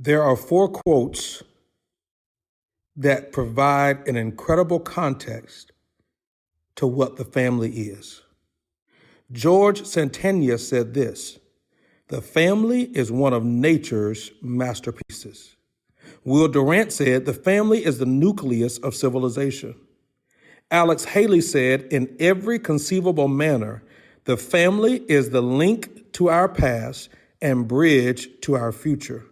There are four quotes that provide an incredible context to what the family is. George Santayana said this: "The family is one of nature's masterpieces." Will Durant said, "The family is the nucleus of civilization." Alex Haley said, "In every conceivable manner, the family is the link to our past and bridge to our future."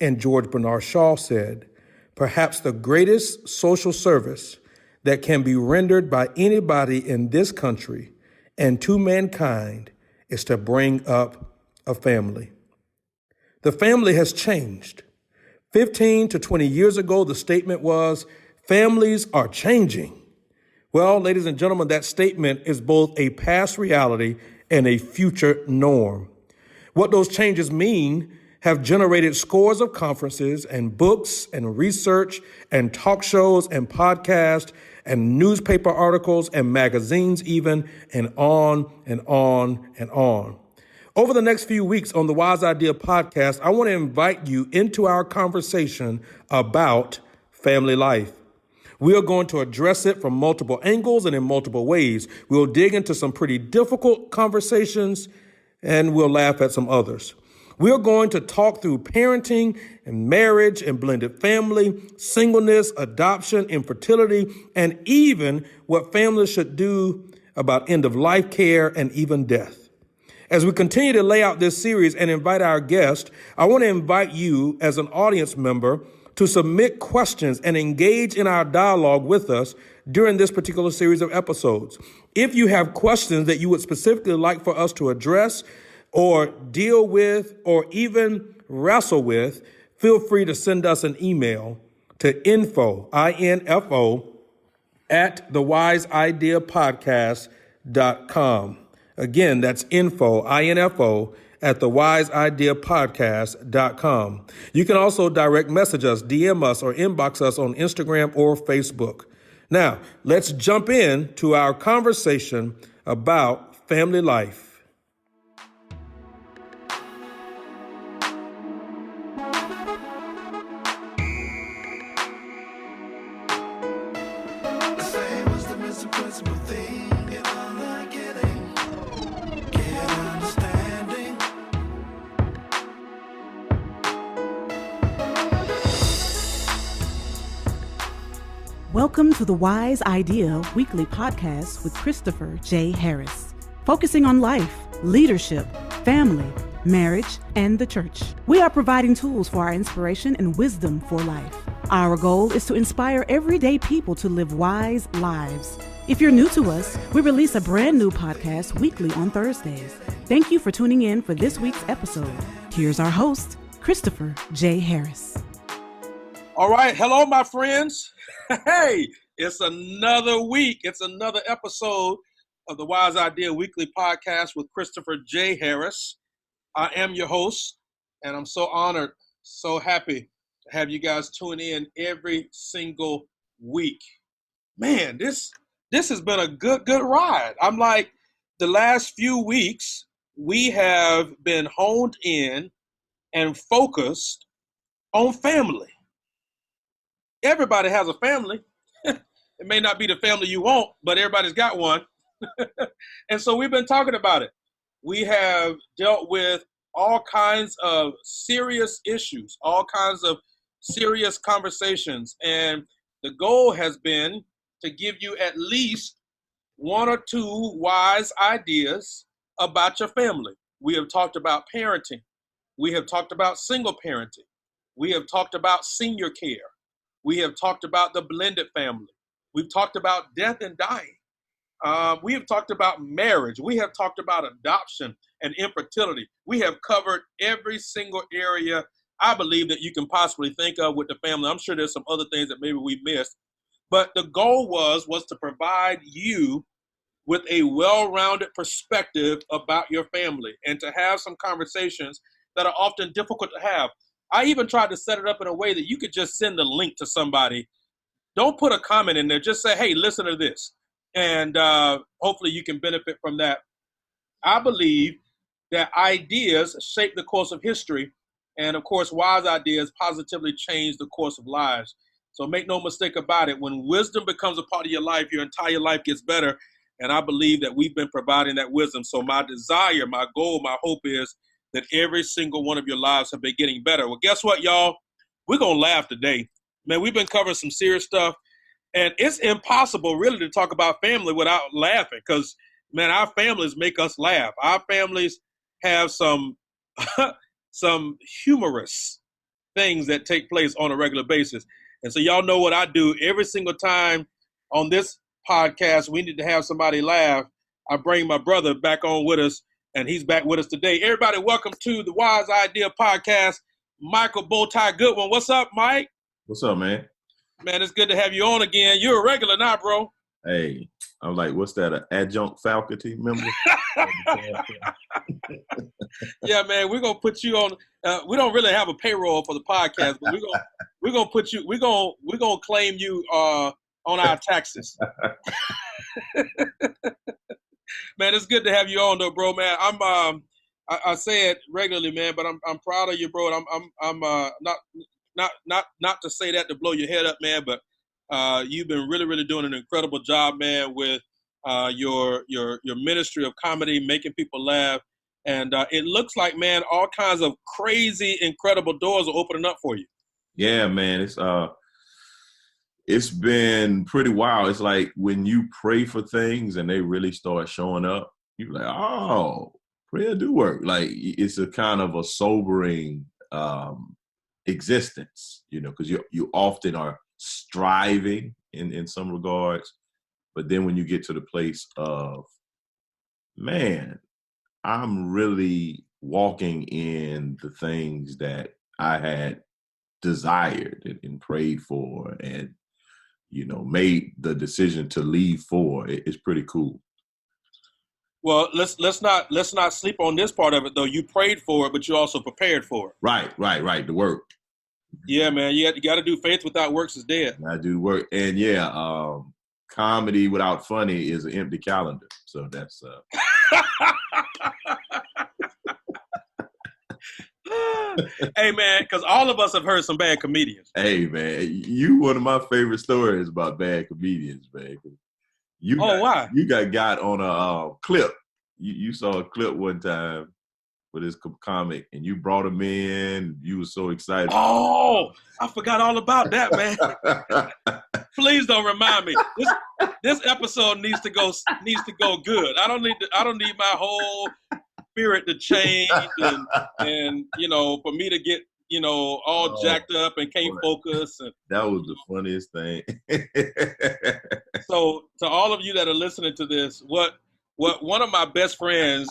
And George Bernard Shaw said, "Perhaps the greatest social service that can be rendered by anybody in this country and to mankind is to bring up a family." The family has changed. 15 to 20 years ago, the statement was, "Families are changing." Well, ladies and gentlemen, that statement is both a past reality and a future norm. What those changes mean have generated scores of conferences and books and research and talk shows and podcasts and newspaper articles and magazines even, and on and on and on. Over the next few weeks on the Wise Idea podcast, I want to invite you into our conversation about family life. We are going to address it from multiple angles and in multiple ways. We'll dig into some pretty difficult conversations and we'll laugh at some others. We're going to talk through parenting and marriage and blended family, singleness, adoption, infertility, and even what families should do about end-of-life care and even death. As we continue to lay out this series and invite our guests, I want to invite you as an audience member to submit questions and engage in our dialogue with us during this particular series of episodes. If you have questions that you would specifically like for us to address or deal with or even wrestle with, feel free to send us an email to info, I-N-F-O, at thewiseideapodcast.com. Again, that's info, I-N-F-O, at thewiseideapodcast.com. You can also direct message us, DM us, or inbox us on Instagram or Facebook. Now, let's jump in to our conversation about family life. Welcome to the Wise Idea Weekly Podcast with Christopher J. Harris, focusing on life, leadership, family, marriage, and the church. We are providing tools for our inspiration and wisdom for life. Our goal is to inspire everyday people to live wise lives. If you're new to us, we release a brand new podcast weekly on Thursdays. Thank you for tuning in for this week's episode. Here's our host, Christopher J. Harris. All right. Hello, my friends. Hey, it's another week. It's another episode of the Wise Idea Weekly Podcast with Christopher J. Harris. I am your host, and I'm so honored, so happy to have you guys tune in every single week. Man, this has been a good ride. I'm like, the last few weeks, we have been honed in and focused on family. Everybody has a family. It may not be the family you want, but everybody's got one. And so we've been talking about it. We have dealt with all kinds of serious issues, all kinds of serious conversations. And the goal has been to give you at least one or two wise ideas about your family. We have talked about parenting. We have talked about single parenting. We have talked about senior care. We have talked about the blended family. We've talked about death and dying. We have talked about marriage. We have talked about adoption and infertility. We have covered every single area I believe that you can possibly think of with the family. I'm sure there's some other things that maybe we missed. But the goal was to provide you with a well-rounded perspective about your family and to have some conversations that are often difficult to have. I even tried to set it up in a way that you could just send a link to somebody. Don't put a comment in there. Just say, hey, listen to this. And hopefully you can benefit from that. I believe that ideas shape the course of history, And of course, wise ideas positively change the course of lives. So make no mistake about it. When wisdom becomes a part of your life, your entire life gets better. And I believe that we've been providing that wisdom. So my desire, my goal, my hope is that every single one of your lives have been getting better. Well, guess what, y'all? We're going to laugh today. Man, we've been covering some serious stuff. And it's impossible really to talk about family without laughing because, man, our families make us laugh. Our families have some some humorous things that take place on a regular basis. And so y'all know what I do every single time on this podcast. We need to have somebody laugh. I bring my brother back on with us, and he's back with us today. Everybody, welcome to the Wise Idea Podcast. Michael Bowtie Goodwin. What's up, Mike? What's up, man? Man, it's good to have you on again. You're a regular now, bro. Hey, I'm like, what's that, an adjunct faculty member? Yeah, man, we're gonna put you on. We don't really have a payroll for the podcast, but we're gonna put you. We're gonna claim you on our taxes. Man, it's good to have you on, though, bro. Man, I say it regularly, man, but I'm proud of you, bro. I'm not to say that to blow your head up, man, but you've been really doing an incredible job, man, with your ministry of comedy, making people laugh, and it looks like, man, all kinds of crazy, incredible doors are opening up for you. Yeah, man, it's been pretty wild. It's like when you pray for things and they really start showing up, you're like, oh, prayer do work. Like it's a kind of a sobering existence, because you often are striving in some regards, but then when you get to the place of, man, I'm really walking in the things that I had desired and prayed for and made the decision to leave for, it's pretty cool. Well, let's not sleep on this part of it, though. You prayed for it, but you also prepared for it. Right. The work. Yeah, man. You got to do faith without works is dead. I do work, and comedy without funny is an empty calendar. So that's. Hey, man, because all of us have heard some bad comedians. Hey, man, you one of my favorite stories about bad comedians, man. Why? You got on a clip. You saw a clip one time with this comic, and you brought him in. You were so excited. Oh, I forgot all about that, man. Please don't remind me. This episode needs to go good. I don't need my whole spirit to change and for me to get all jacked up and can't focus. And that was the funniest thing. So to all of you that are listening to this, what one of my best friends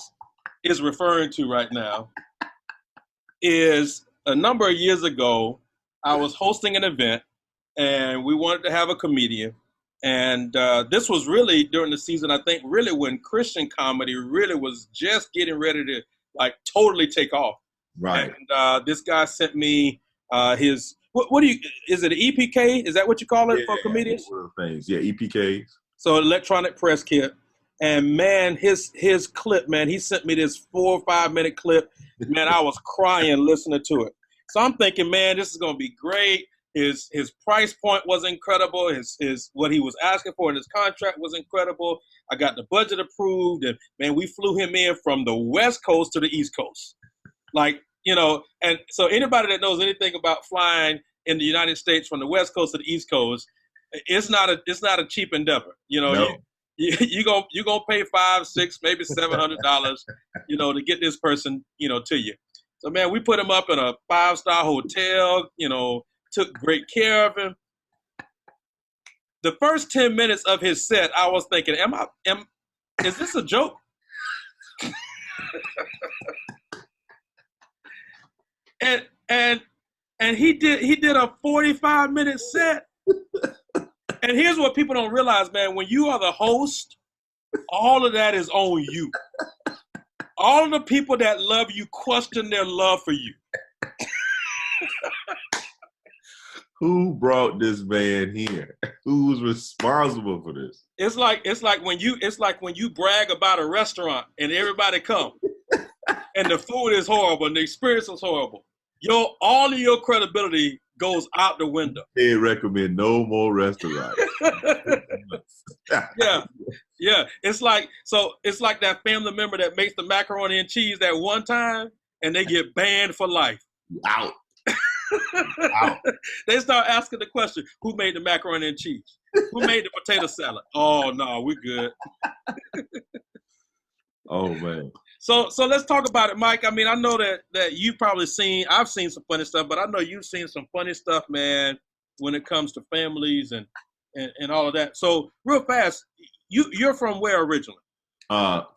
is referring to right now is a number of years ago, I was hosting an event and we wanted to have a comedian. And this was really during the season, I think, really when Christian comedy really was just getting ready to totally take off. Right. And this guy sent me his, is it an EPK? Is that what you call it for comedians? Things. Yeah, EPKs. So electronic press kit. And man, his clip, man, he sent me this 4 or 5 minute clip. Man, I was crying listening to it. So I'm thinking, man, this is going to be great. His price point was incredible. His what he was asking for in his contract was incredible. I got the budget approved, and man, we flew him in from the West Coast to the East Coast. And so anybody that knows anything about flying in the United States from the West Coast to the East Coast, it's not a cheap endeavor. No. You're gonna pay $500, $600, maybe $700, to get this person, to you. So man, we put him up in a 5-star hotel, took great care of him. The first 10 minutes of his set, I was thinking, is this a joke? and he did a 45-minute set. And here's what people don't realize, man. When you are the host, all of that is on you. All of the people that love you question their love for you. Who brought this man here? Who was responsible for this? It's like when you brag about a restaurant and everybody come and the food is horrible and the experience is horrible. all of your credibility goes out the window. They recommend no more restaurants. Yeah. It's like that family member that makes the macaroni and cheese that one time and they get banned for life. Out. They start asking the question, who made the macaroni and cheese? Who made the potato salad? Oh no, we good. Oh man. So let's talk about it, Mike. I mean, I know that you've probably I've seen some funny stuff, but I know you've seen some funny stuff, man, when it comes to families and all of that. So real fast, you're from where originally?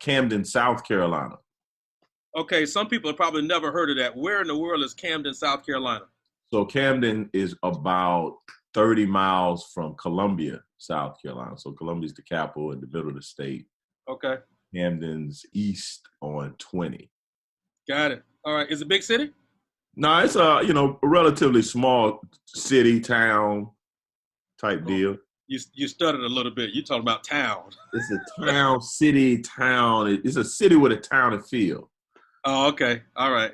Camden, South Carolina. Okay, some people have probably never heard of that. Where in the world is Camden, South Carolina? So Camden is about 30 miles from Columbia, South Carolina. So Columbia is the capital in the middle of the state. Okay. Camden's east on 20. Got it. All right. Is it a big city? No, it's a relatively small city, town type deal. You stuttered a little bit. You're talking about town. It's a town, city, town. It's a city with a town and feel. Oh, okay. All right.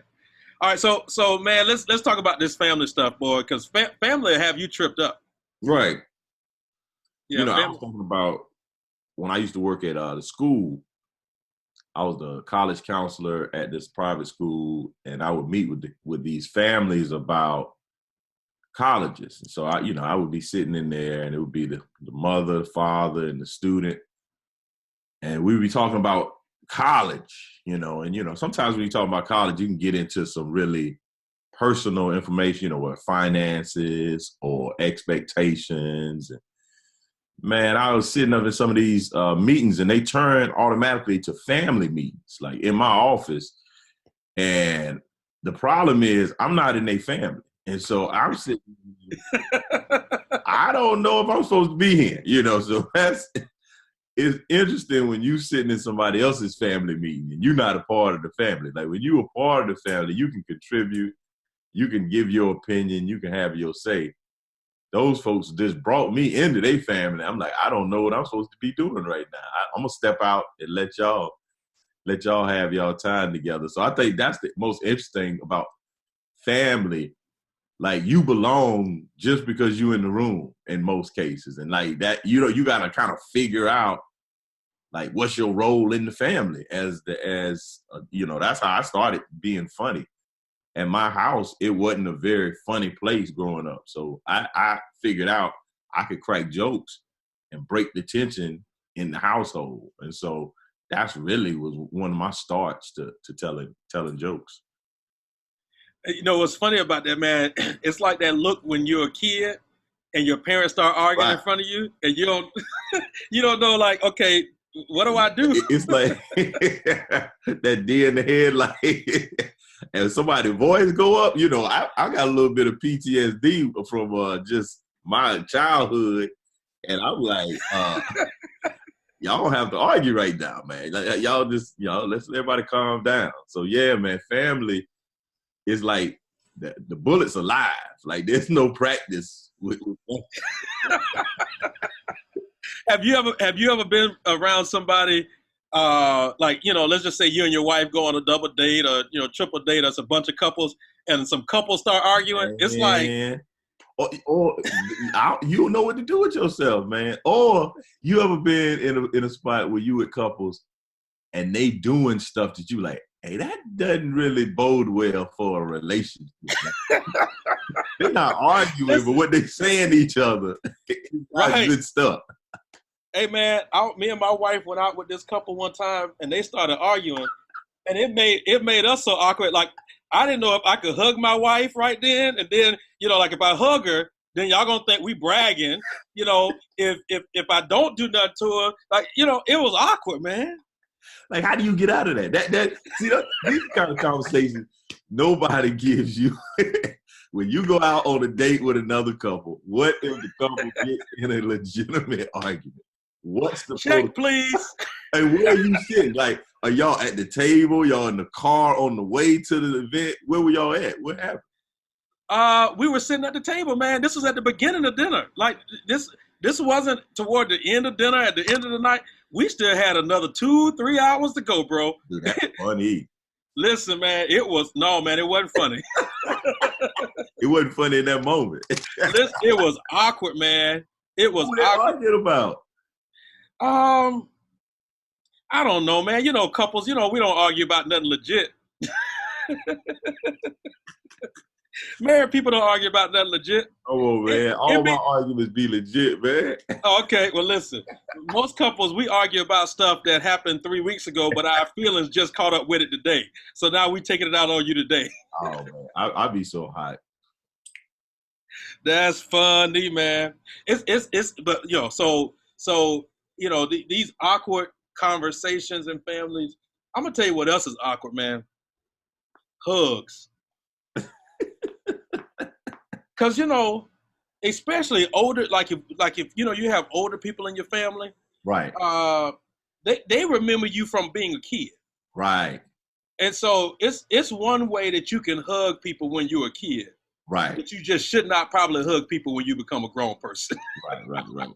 So man, let's talk about this family stuff, boy, because family have you tripped up. Right. Yeah. I was talking about when I used to work at the school. I was the college counselor at this private school, and I would meet with these families about colleges. And so I would be sitting in there, and it would be the mother, the father, and the student, and we would be talking about college. And sometimes when you talk about college, you can get into some really personal information, where finances or expectations. And man, I was sitting up in some of these meetings, and they turn automatically to family meetings, like in my office. And the problem is, I'm not in their family. And so I'm sitting, I don't know if I'm supposed to be here, so it's interesting when you sitting in somebody else's family meeting and you're not a part of the family. Like when you're a part of the family, you can contribute, you can give your opinion, you can have your say. Those folks just brought me into their family. I'm like, I don't know what I'm supposed to be doing right now. I'm gonna step out and let y'all have y'all time together. So I think that's the most interesting about family. Like you belong just because you're in the room in most cases, and like that, you gotta kind of figure out like what's your role in the family that's how I started being funny. And my house, it wasn't a very funny place growing up. So I figured out I could crack jokes and break the tension in the household. And so that's really was one of my starts to telling jokes. What's funny about that, man, it's like that look when you're a kid and your parents start arguing in front of you and you don't know, like, okay, what do I do? It's like that deer in the head, like, and somebody's voice go up, I got a little bit of PTSD from just my childhood, and I'm like, y'all don't have to argue right now, man. Like, y'all just, let's everybody calm down. So yeah, man, family is like the bullet's alive. Like there's no practice with Have you ever been around somebody like, let's just say you and your wife go on a double date or, triple date, or it's a bunch of couples and some couples start arguing? It's like, or you don't know what to do with yourself, man. Or you ever been in a spot where you with couples and they doing stuff that you like, hey, that doesn't really bode well for a relationship. They're not arguing, but what they saying to each other is right. Good stuff. Hey, man, me and my wife went out with this couple one time, and they started arguing, and it made us so awkward. Like, I didn't know if I could hug my wife right then, and then, like if I hug her, then y'all gonna think we bragging. If I don't do nothing to her, like, it was awkward, man. Like, how do you get out of that? These kind of conversations nobody gives you. When you go out on a date with another couple, what if the couple gets in a legitimate argument? What's the check, please? And where are you sitting? Like, are y'all at the table? Y'all in the car on the way to the event? Where were y'all at? What happened? We were sitting at the table, man. This was at the beginning of dinner. Like this wasn't toward the end of dinner. At the end of the night, we still had another 2-3 hours to go, bro. Dude, that's funny. Listen, man, it wasn't funny. It wasn't funny in that moment. Listen, it was awkward, man. It was What they awkward. arguing about? I don't know, man. You know, couples, we don't argue about nothing legit. Married people don't argue about nothing legit. Oh, man. All my arguments be legit, man. Okay, well, listen. Most couples, we argue about stuff that happened 3 weeks ago, but our feelings just caught up with it today. So now we taking it out on you today. Oh, man. I be so hot. That's funny, man. But these awkward conversations in families. I'm gonna tell you what else is awkward, man. Hugs. Cause especially older, like if you have older people in your family, right? They remember you from being a kid, right? And so it's one way that you can hug people when you're a kid, right? But you just should not probably hug people when you become a grown person. Right.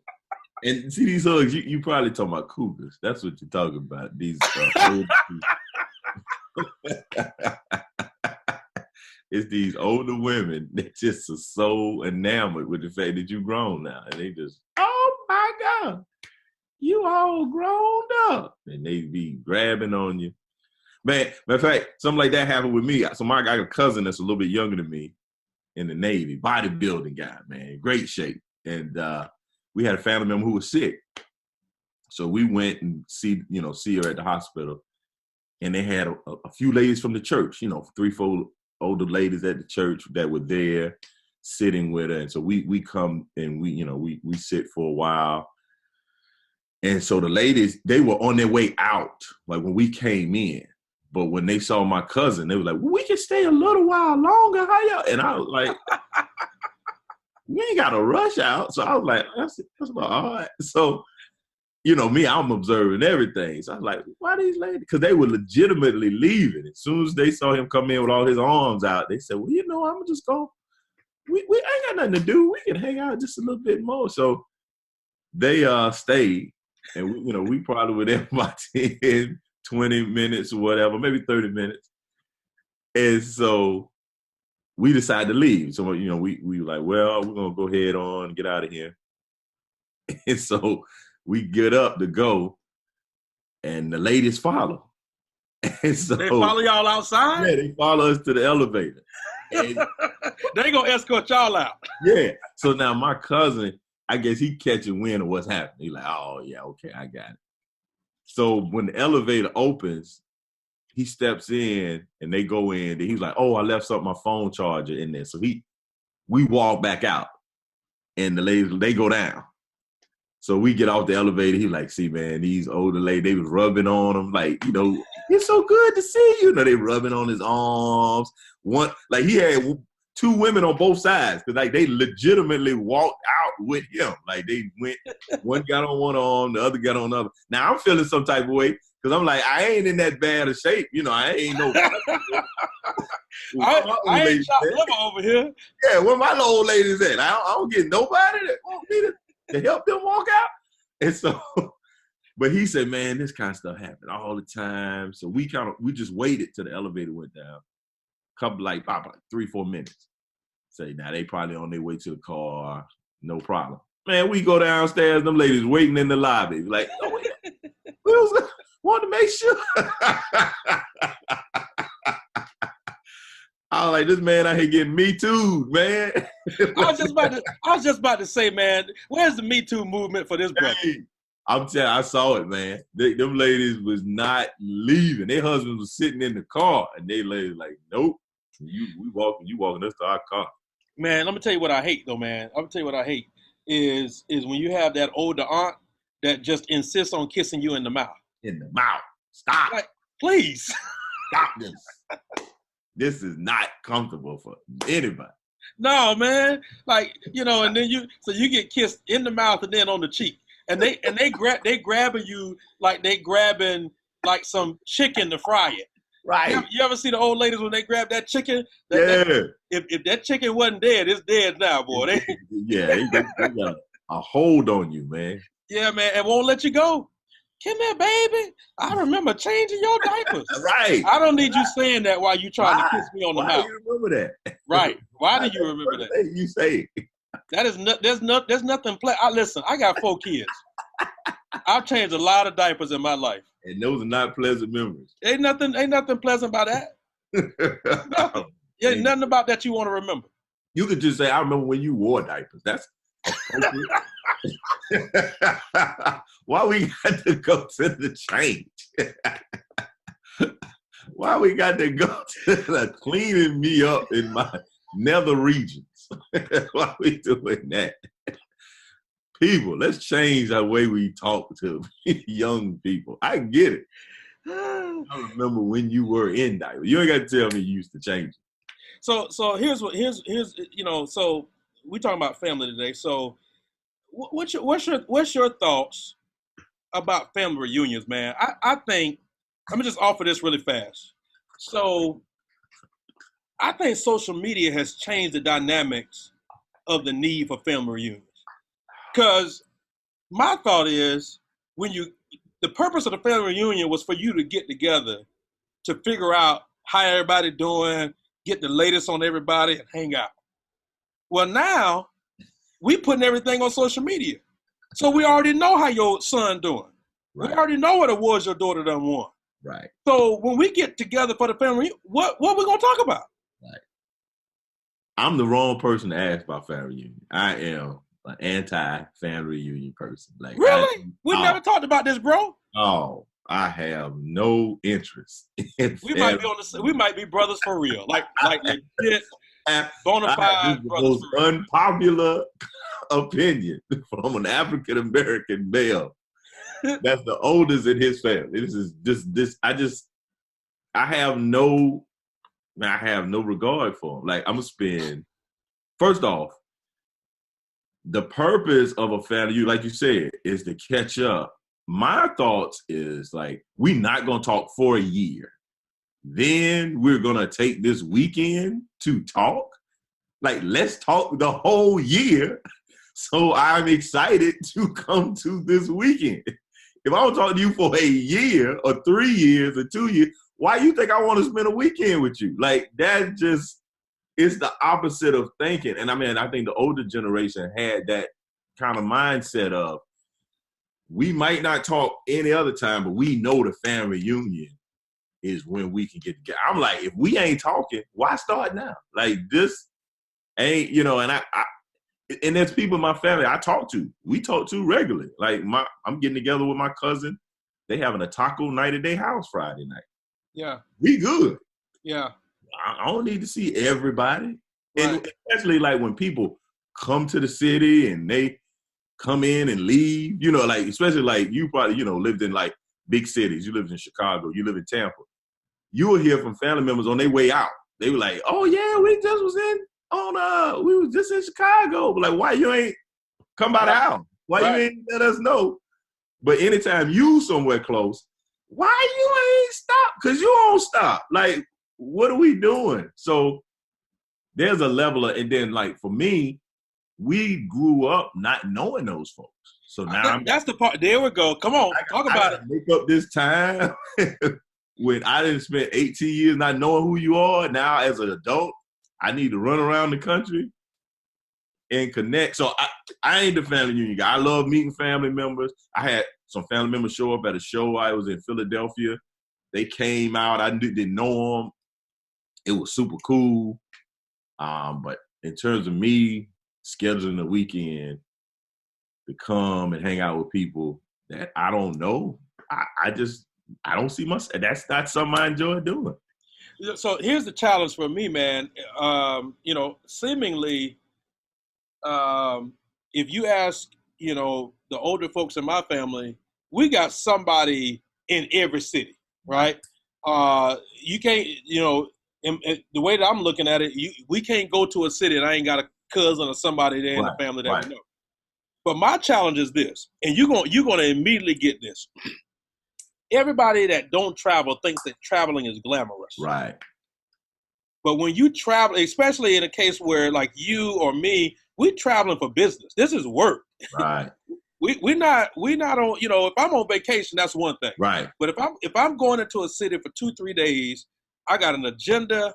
And see these hugs, you probably talking about cougars. That's what you're talking about. These old it's these older women that just are so enamored with the fact that you've grown now. And they just, oh my God, you all grown up. And they be grabbing on you. Man, matter of fact, something like that happened with me. So I got a cousin that's a little bit younger than me in the Navy, bodybuilding guy, man, great shape. And we had a family member who was sick. So we went and see her at the hospital. And they had a few ladies from the church, 3-4 older ladies at the church that were there sitting with her. And so we come and we sit for a while. And so the ladies, they were on their way out, like when we came in. But when they saw my cousin, they were like, well, we can stay a little while longer. How y'all? And I was like, we ain't got to rush out. So I was like, that's about all right. So, me, I'm observing everything. So I was like, why these ladies? Because they were legitimately leaving. As soon as they saw him come in with all his arms out, they said, well, I'm just going, we ain't got nothing to do. We can hang out just a little bit more. So they stayed. And, we probably were there about 10, 20 minutes or whatever, maybe 30 minutes. And so we decided to leave. So, we were like, well, we're going to go ahead on and get out of here. And so we get up to go, and the ladies follow. And so they follow y'all outside? Yeah, they follow us to the elevator. And they going to escort y'all out. Yeah. So now my cousin, I guess he catching wind of what's happening. He's like, oh, yeah, okay, I got it. So when the elevator opens, he steps in, and they go in, and he's like, oh, I left my phone charger in there. So we walk back out, and the ladies, they go down. So we get off the elevator. He's like, see, man, these older ladies, they was rubbing on him. Like, it's so good to see you. They rubbing on his arms. One, like he had 2 women on both sides. Cause like they legitimately walked out with him. Like they went, one got on one arm, the other got on the other. Now I'm feeling some type of way. Cause I'm like, I ain't in that bad of shape. I ain't no. I ain't chopped liver over here. Yeah, where my little old ladies at? I don't get nobody that want me to help them walk out. And so, but he said, man, this kind of stuff happened all the time. So we just waited till the elevator went down. Couple like 3-4 minutes. Say, now they probably on their way to the car. No problem. Man, we go downstairs, them ladies waiting in the lobby. Like, oh, we want to make sure. I was like, this man out here getting Me Too, man. I was just about to say, man, where's the Me Too movement for this brother? Hey, I'm telling you, I saw it, man. Them ladies was not leaving. Their husbands was sitting in the car, and they ladies like, nope, you walking us to our car. Man, let me tell you what I hate, though, man. I'm gonna tell you what I hate is when you have that older aunt that just insists on kissing you in the mouth. In the mouth. Stop. Like, please. Stop this. This is not comfortable for anybody. No, man. Like, and then you get kissed in the mouth and then on the cheek. And they grabbing you like they grabbing like some chicken to fry it. Right. You ever see the old ladies when they grab that chicken? Yeah. If that chicken wasn't dead, it's dead now, boy. They got a hold on you, man. Yeah, man. It won't let you go. come here, baby. I remember changing your diapers. Right. I don't need you saying that while you trying to kiss me on the Why mouth. do you remember that? Right. Why do you remember that? You say it. That is there's nothing. Listen, I got 4 kids. I've changed a lot of diapers in my life. And those are not pleasant memories. Ain't nothing pleasant about that. Nothing. Ain't nothing about that you want to remember. You could just say, I remember when you wore diapers. That's appropriate. Why we got to go to the change? Why we got to go to the cleaning me up in my nether regions? Why we doing that? People, let's change the way we talk to young people. I get it. I remember when you were in diapers. You ain't got to tell me you used to change it. So here's so we talking about family today. So what's your thoughts about family reunions, man? I think, let me just offer this really fast. So I think social media has changed the dynamics of the need for family reunions. Because my thought is, the purpose of the family reunion was for you to get together to figure out how everybody doing, get the latest on everybody, and hang out. Well, now we putting everything on social media. So we already know how your son doing. Right. We already know what awards your daughter done won. Right. So when we get together for the family, what we gonna talk about? Right. I'm the wrong person to ask about family reunion. I am an anti-family reunion person. Like, really? We never talked about this, bro. Oh, I have no interest in we might be brothers for real. Like legit, bona fide brothers. The most unpopular opinion from an African American male that's the oldest in his family. This is this. I have no regard for him. Like, I'm gonna spend. First off, the purpose of a family, like you said, is to catch up. My thoughts is, like, we're not gonna talk for a year. Then we're gonna take this weekend to talk. Like, let's talk the whole year. So I'm excited to come to this weekend. If I don't talk to you for a year or 3 years or 2 years, why you think I want to spend a weekend with you? Like, that just is the opposite of thinking. And I mean, I think the older generation had that kind of mindset of, we might not talk any other time, but we know the family reunion is when we can get together. I'm like, if we ain't talking, why start now? Like, this ain't, and there's people in my family we talk to regularly. Like, I'm getting together with my cousin. They having a taco night at their house Friday night. Yeah. We good. Yeah. I don't need to see everybody. Right. And especially, like, when people come to the city and they come in and leave, like, especially, like, you probably, lived in, like, big cities. You lived in Chicago. You live in Tampa. You will hear from family members on their way out. They were like, oh, yeah, we was just in Chicago. But, like, why you ain't come by the house? Why you ain't let us know? But anytime you somewhere close, why you ain't stop? Because you don't stop. Like, what are we doing? So there's a level of, and then, like, for me, we grew up not knowing those folks. So now that's the part. There we go. Come on, talk about it. Make up this time when I didn't spend 18 years not knowing who you are. Now, as an adult, I need to run around the country and connect. So I ain't the family reunion guy. I love meeting family members. I had some family members show up at a show. I was in Philadelphia. They came out. I didn't know them. It was super cool. But in terms of me scheduling the weekend to come and hang out with people that I don't know, I don't see myself. That's not something I enjoy doing. So here's the challenge for me, man. Seemingly, if you ask, the older folks in my family, we got somebody in every city, right? You can't, the way that I'm looking at it, we can't go to a city and I ain't got a cousin or somebody there in the family that we know. But my challenge is this, and you're gonna immediately get this. Everybody that don't travel thinks that traveling is glamorous. Right. But when you travel, especially in a case where, like, you or me, we're traveling for business. This is work. Right. we not on, you know, if I'm on vacation, that's one thing. Right. But if I'm going into a city for 2-3 days, I got an agenda.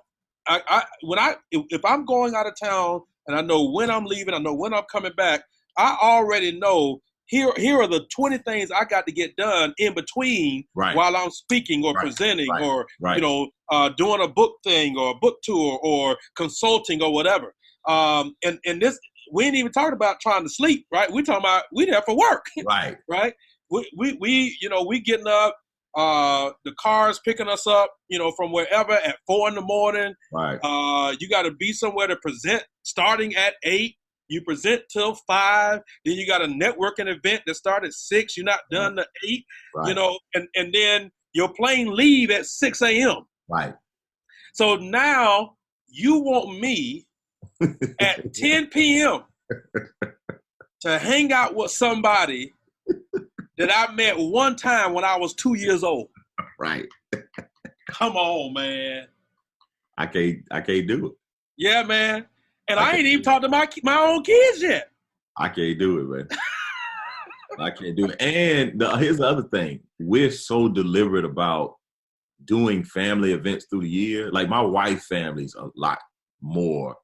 If I'm going out of town and I know when I'm leaving, I know when I'm coming back, I already know here are the 20 things I got to get done in between while I'm speaking or presenting or you know, doing a book thing or a book tour or consulting or whatever. And this, we ain't even talking about trying to sleep, right? We talking about we there for work, right? We you know, we getting up, the car's picking us up, you know, from wherever at 4 a.m. You got to be somewhere to present starting at 8. You present till 5. Then you got a networking event that started at 6. You're not done to 8. You know, and then your plane leave at 6 a.m. Right. So now you want me at 10 p.m. to hang out with somebody that I met one time when I was 2 years old. Right. Come on, man. I can't do it. Yeah, man. And I ain't even talked to my own kids yet. I can't do it, man. I can't do it. And here's the other thing. We're so deliberate about doing family events through the year. Like my wife's family's a lot more.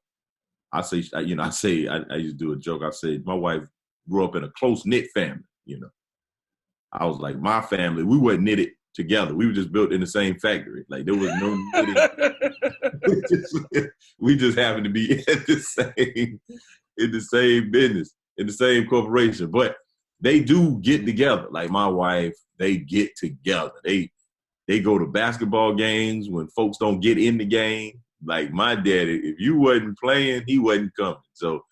I used to do a joke. I say my wife grew up in a close-knit family, you know. I was like, my family, we weren't knitted together. We were just built in the same factory. Like there was no knitting. we just happened to be in the same business, in the same corporation. But they do get together. Like my wife, they get together. They go to basketball games when folks don't get in the game. Like my daddy, if you wasn't playing, he wasn't coming. So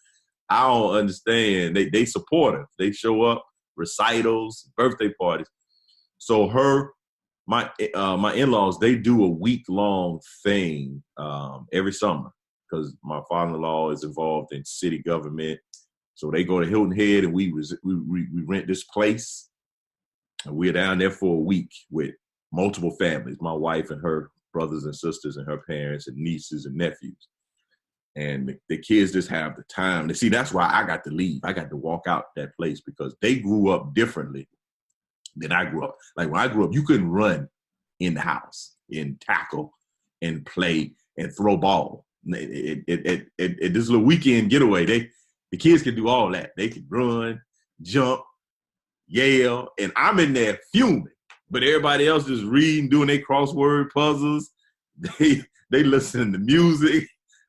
I don't understand. They support her. They show up, recitals, birthday parties. So my in-laws, they do a week-long thing every summer because my father-in-law is involved in city government. So they go to Hilton Head and we rent this place. And we're down there for a week with multiple families, my wife and her brothers and sisters and her parents and nieces and nephews. And the kids just have the time. To see, that's why I got to leave. I got to walk out that place because they grew up differently than I grew up. Like when I grew up, you couldn't run in the house and tackle and play and throw ball. This little weekend getaway, the kids can do all that. They can run, jump, yell, and I'm in there fuming. But everybody else is reading, doing their crossword puzzles. They listen to music.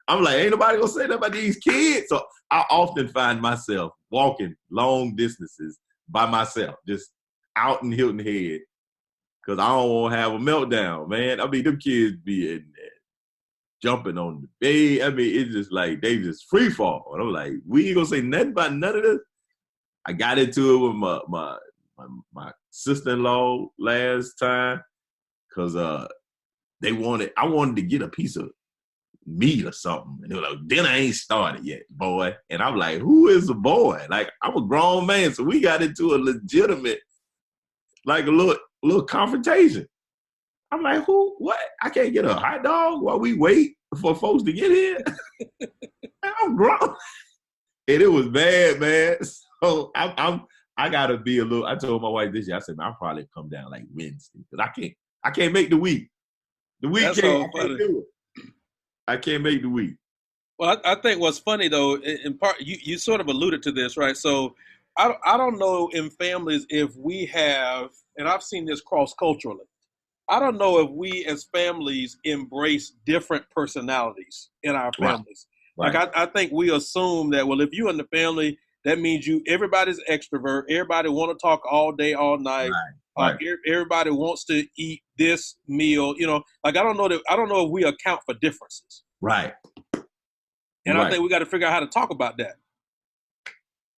I'm like, ain't nobody gonna say nothing about these kids. So I often find myself walking long distances by myself, just out in Hilton Head, because I don't want to have a meltdown, man. I mean, them kids be in there jumping on the bed. I mean, it's just like they just free fall. And I'm like, we ain't gonna say nothing about none of this. I got into it with my sister-in-law last time because I wanted to get a piece of meat or something. And they were like, dinner ain't started yet, boy. And I'm like, who is the boy? Like, I'm a grown man. So we got into a legitimate, like a little confrontation. I'm like, who? What? I can't get a hot dog while we wait for folks to get here? I'm grown. And it was bad, man. So I gotta be a little. I told my wife this year. I said, man, I'll probably come down like Wednesday because I can't make the week. The weekend, I can't do it. I can't make the week. Well, I think what's funny though, in part, you sort of alluded to this, right? So I don't know in families if we have, and I've seen this cross culturally. I don't know if we as families embrace different personalities in our families. Right. Like I think we assume that, well, if you in the family, that means everybody's extrovert. Everybody want to talk all day, all night. Right. Everybody wants to eat this meal. You know, like I don't know if we account for differences. Right. And I think we got to figure out how to talk about that.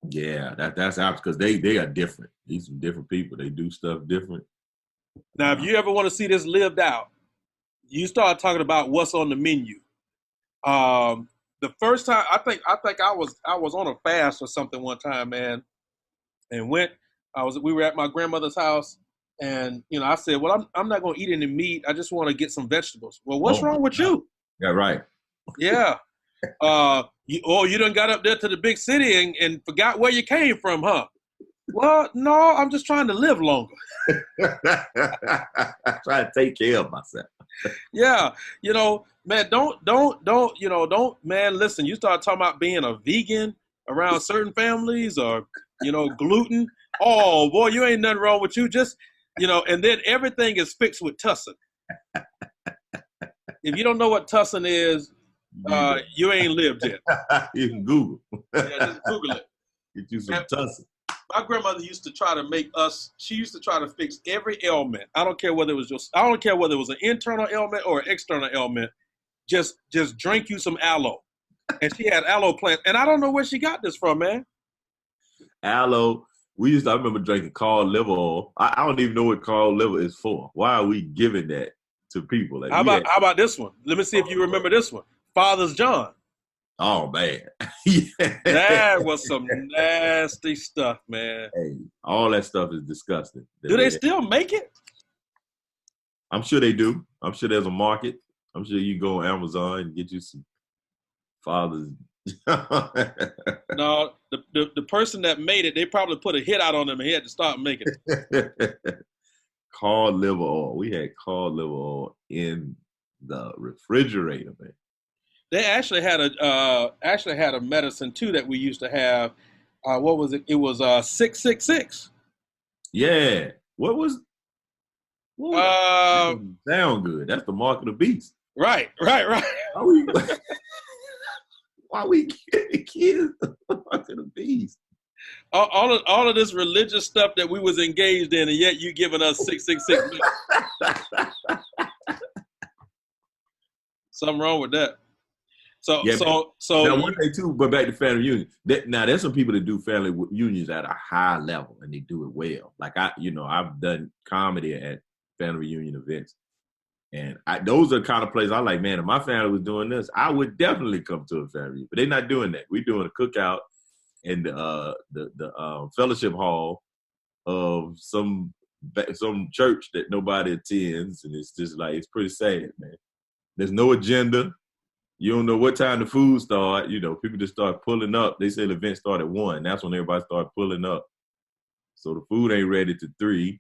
Yeah, that's out because they are different. These are different people. They do stuff different. Now, if you ever want to see this lived out, you start talking about what's on the menu. The first time I think I was on a fast or something one time, man, and we were at my grandmother's house, and I said, well, I'm not gonna eat any meat. I just want to get some vegetables. Well, what's wrong with you? Yeah, right. Yeah. You done got up there to the big city and forgot where you came from, huh? Well, no, I'm just trying to live longer. Try to take care of myself. Yeah, man, don't, man, listen, you start talking about being a vegan around certain families or, gluten. Oh, boy, you ain't nothing wrong with you. Just, and then everything is fixed with tussin. If you don't know what tussin is, you ain't lived yet. You can Google. Yeah, just Google it. Get you some tussin. My grandmother used to try to she used to try to fix every ailment. I don't care whether it was an internal ailment or an external ailment. Just drink you some aloe. And she had aloe plants. And I don't know where she got this from, man. Aloe. I remember drinking cod liver oil. I don't even know what cod liver is for. Why are we giving that to people? Like, how about this one? Let me see if you remember this one. Father's John. Oh, man. Yeah. That was some nasty stuff, man. Hey, all that stuff is disgusting. Do they still make it? I'm sure they do. I'm sure there's a market. I'm sure you go on Amazon and get you some Father's. No, the person that made it, they probably put a hit out on him and he had to stop making it. Cod liver oil. We had cod liver oil in the refrigerator, man. They actually had a medicine too that we used to have. What was it? It was 666. Yeah. What was sound good. That's the mark of the beast. Right. Why we giving kids the mark of the beast? All of this religious stuff that we was engaged in, and yet you giving us 666. Something wrong with that. So now one thing too, but back to family reunion. Now there's some people that do family reunions at a high level and they do it well. Like I've done comedy at family reunion events, and those are the kind of places I like. Man, if my family was doing this, I would definitely come to a family reunion. But they're not doing that. We're doing a cookout in the fellowship hall of some church that nobody attends, and it's just like it's pretty sad, man. There's no agenda. You don't know what time the food start. People just start pulling up. They say the event started at 1. That's when everybody started pulling up. So the food ain't ready to 3.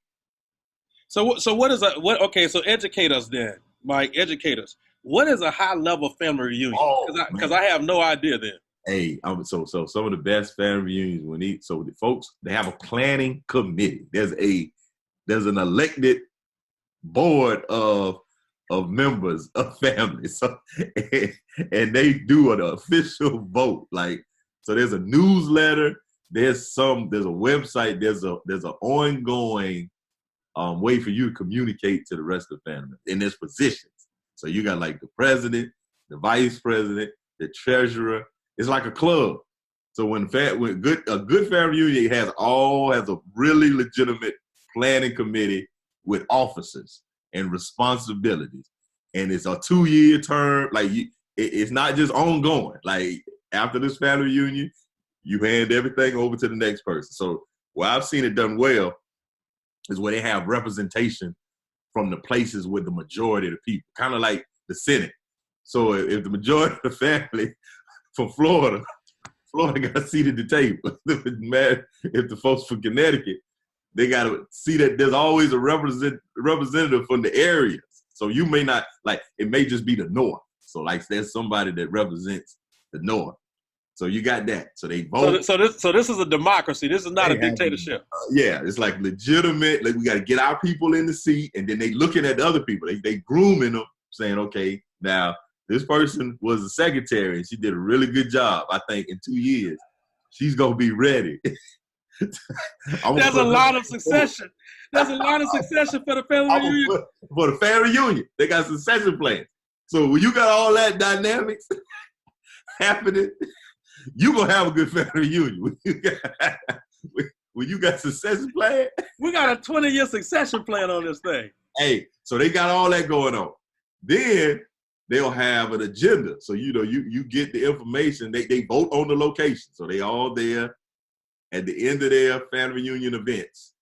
So what is what? Okay, so educate us then, Mike. Educate us. What is a high level family reunion? Because I have no idea then. Hey, so some of the best family reunions the folks, they have a planning committee. There's an elected board of members of families. So, and they do an official vote. So there's a newsletter, there's a website, there's an ongoing way for you to communicate to the rest of the family. And there's positions. So you got like the president, the vice president, the treasurer. It's like a club. So when a good family reunion has a really legitimate planning committee with officers and responsibilities, and it's a 2-year term. It's not just ongoing. Like after this family reunion, you hand everything over to the next person. So where I've seen it done well is where they have representation from the places with the majority of the people, kind of like the Senate. So if the majority of the family from Florida got a seat at the table. If the folks from Connecticut, they got to see that there's always a representative from the areas. So you may not, it may just be the North. So there's somebody that represents the North. So you got that. So they vote. So this is a democracy. This is not a dictatorship. Yeah, it's legitimate. We got to get our people in the seat, and then they looking at the other people. They grooming them, saying, okay, now this person was a secretary, and she did a really good job. I think in 2 years, she's gonna be ready. There's a lot of succession. There's a lot of succession for the family reunion. For the family reunion, they got succession plans. So when you got all that dynamics happening, you gonna have a good family reunion. When you got succession plan, we got a 20-year succession plan on this thing. Hey, so they got all that going on. Then they'll have an agenda. So you get the information. They vote on the location. So they all there. At the end of their family reunion events,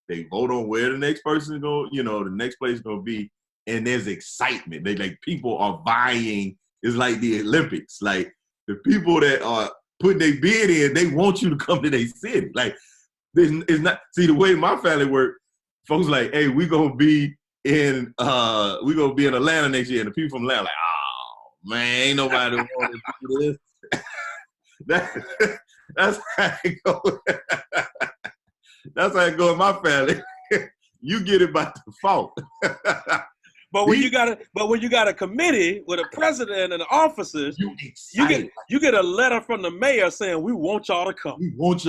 they vote on where the next person is going, the next place is going to be, and there's excitement. People are vying. It's like the Olympics. The people that are putting their bid in, they want you to come to their city. It's not. See, the way my family work, folks like, hey, we're gonna be in Atlanta next year, and the people from Atlanta like, oh man, ain't nobody want to do this. That's how it goes. That's how it goes in my family. You get it by default. But when you got a committee with a president and the officers, you get a letter from the mayor saying we want y'all to come. We want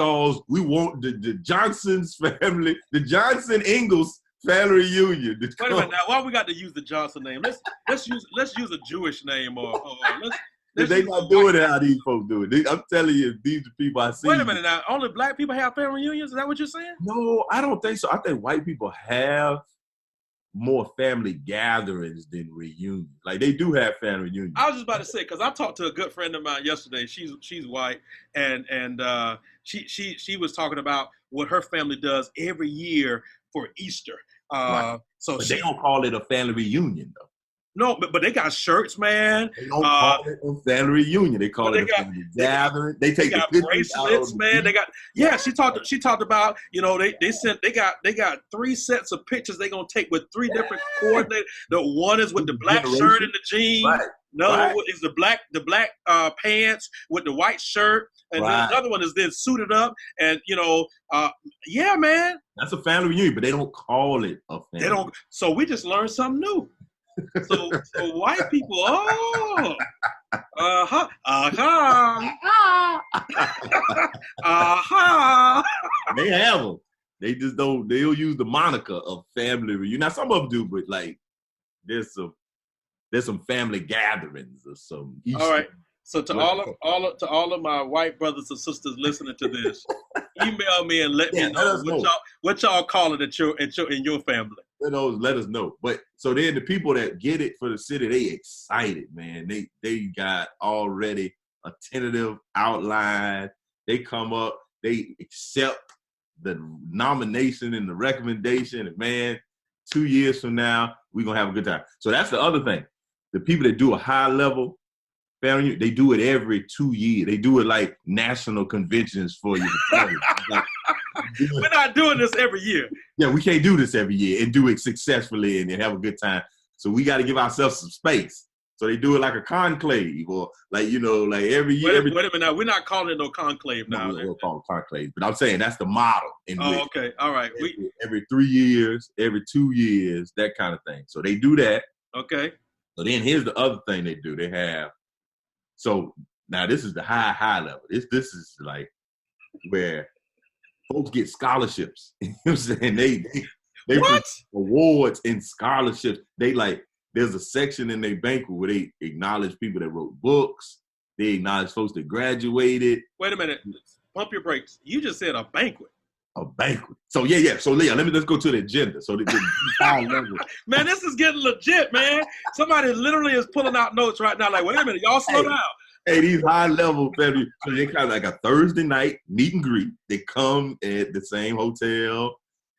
the Johnson's family, the Johnson Ingalls family reunion. Wait a minute now, why we got to use the Johnson name? Let's use a Jewish name or they not doing it how these folks do it. I'm telling you, these are people I see. Wait a minute now, only black people have family reunions? Is that what you're saying? No, I don't think so. I think white people have more family gatherings than reunions. Like they do have family reunions. I was just about to say, because I talked to a good friend of mine yesterday. She's white, and she was talking about what her family does every year for Easter. Right. But they don't call it a family reunion though. No, but they got shirts, man. They don't call it a family reunion. They call it a family gathering. They got bracelets, man. They got She talked about, they got 3 sets of pictures they're gonna take with 3 different coordinators. The one is with the black shirt and the jeans. Right. Another one is the black pants with the white shirt, and then another one is then suited up, and yeah, man. That's a family reunion, but they don't call it a family. They don't. So we just learned something new. So white people, They have them. They just don't. They'll use the moniker of family reunion. Now some of them do, but like there's some family gatherings or some. Easter. All right. So to all of my white brothers and sisters listening to this, email me and let me know what y'all call it in your family. Let us know. But so then the people that get it for the city, they excited, man. They got already a tentative outline. They come up, they accept the nomination and the recommendation, and man, 2 years from now, we're gonna have a good time. So that's the other thing. The people that do a high level family, they do it every 2 years. They do it like national conventions for you. We're not doing this every year. Yeah, we can't do this every year and do it successfully and have a good time. So we got to give ourselves some space. So they do it like a conclave or like every year. Wait a minute now. We're not calling it no conclave now. We'll call it conclave. But I'm saying that's the model. Okay. All right. Every 3 years, every 2 years, that kind of thing. So they do that. Okay. So then here's the other thing they do. They have, so now this is the high level. This is like where folks get scholarships. You know what I'm saying? They what? Awards and scholarships. There's a section in their banquet where they acknowledge people that wrote books. They acknowledge folks that graduated. Wait a minute. Pump your brakes. You just said a banquet. A banquet. So yeah. So Leah, let's go to the agenda. So the high level. Man, this is getting legit, man. Somebody literally is pulling out notes right now. Like, wait a minute, y'all slow down. Hey, these high level family, so they kind of like a Thursday night meet and greet. They come at the same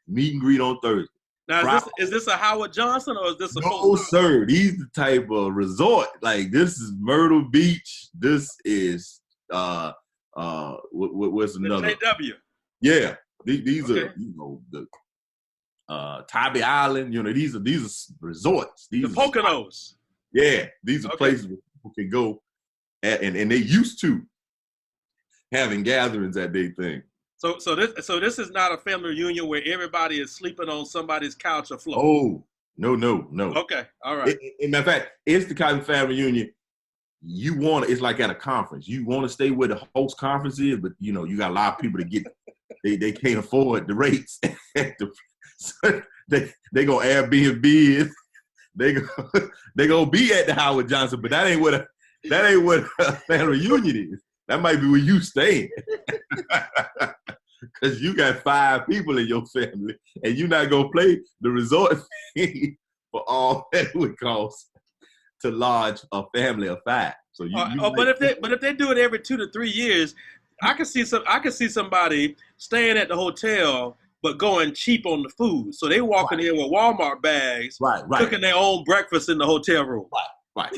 meet and greet on Thursday. Now, is this a Howard Johnson or is this a? No, sir. These the type of resort. Like this is Myrtle Beach. This is what's another? JW. Yeah, these are the Tybee Island. These are resorts. These the Poconos. Yeah, these are places where people can go. And they used to having gatherings at their thing. So this is not a family reunion where everybody is sleeping on somebody's couch or floor. Oh, no. Okay, all right. In matter of fact, it's the kind of family reunion it's like at a conference. You want to stay where the host conference is, but you got a lot of people to get they can't afford the rates. So they go Airbnb it. They gonna be at the Howard Johnson, but that ain't what a family reunion is. That might be where you staying. Because you got 5 people in your family, and you're not going to play the resort fee for all that it would cost to lodge a family of 5. So but if they do it every 2 to 3 years, I can see somebody staying at the hotel but going cheap on the food. So they walking in with Walmart bags, cooking their own breakfast in the hotel room. Right.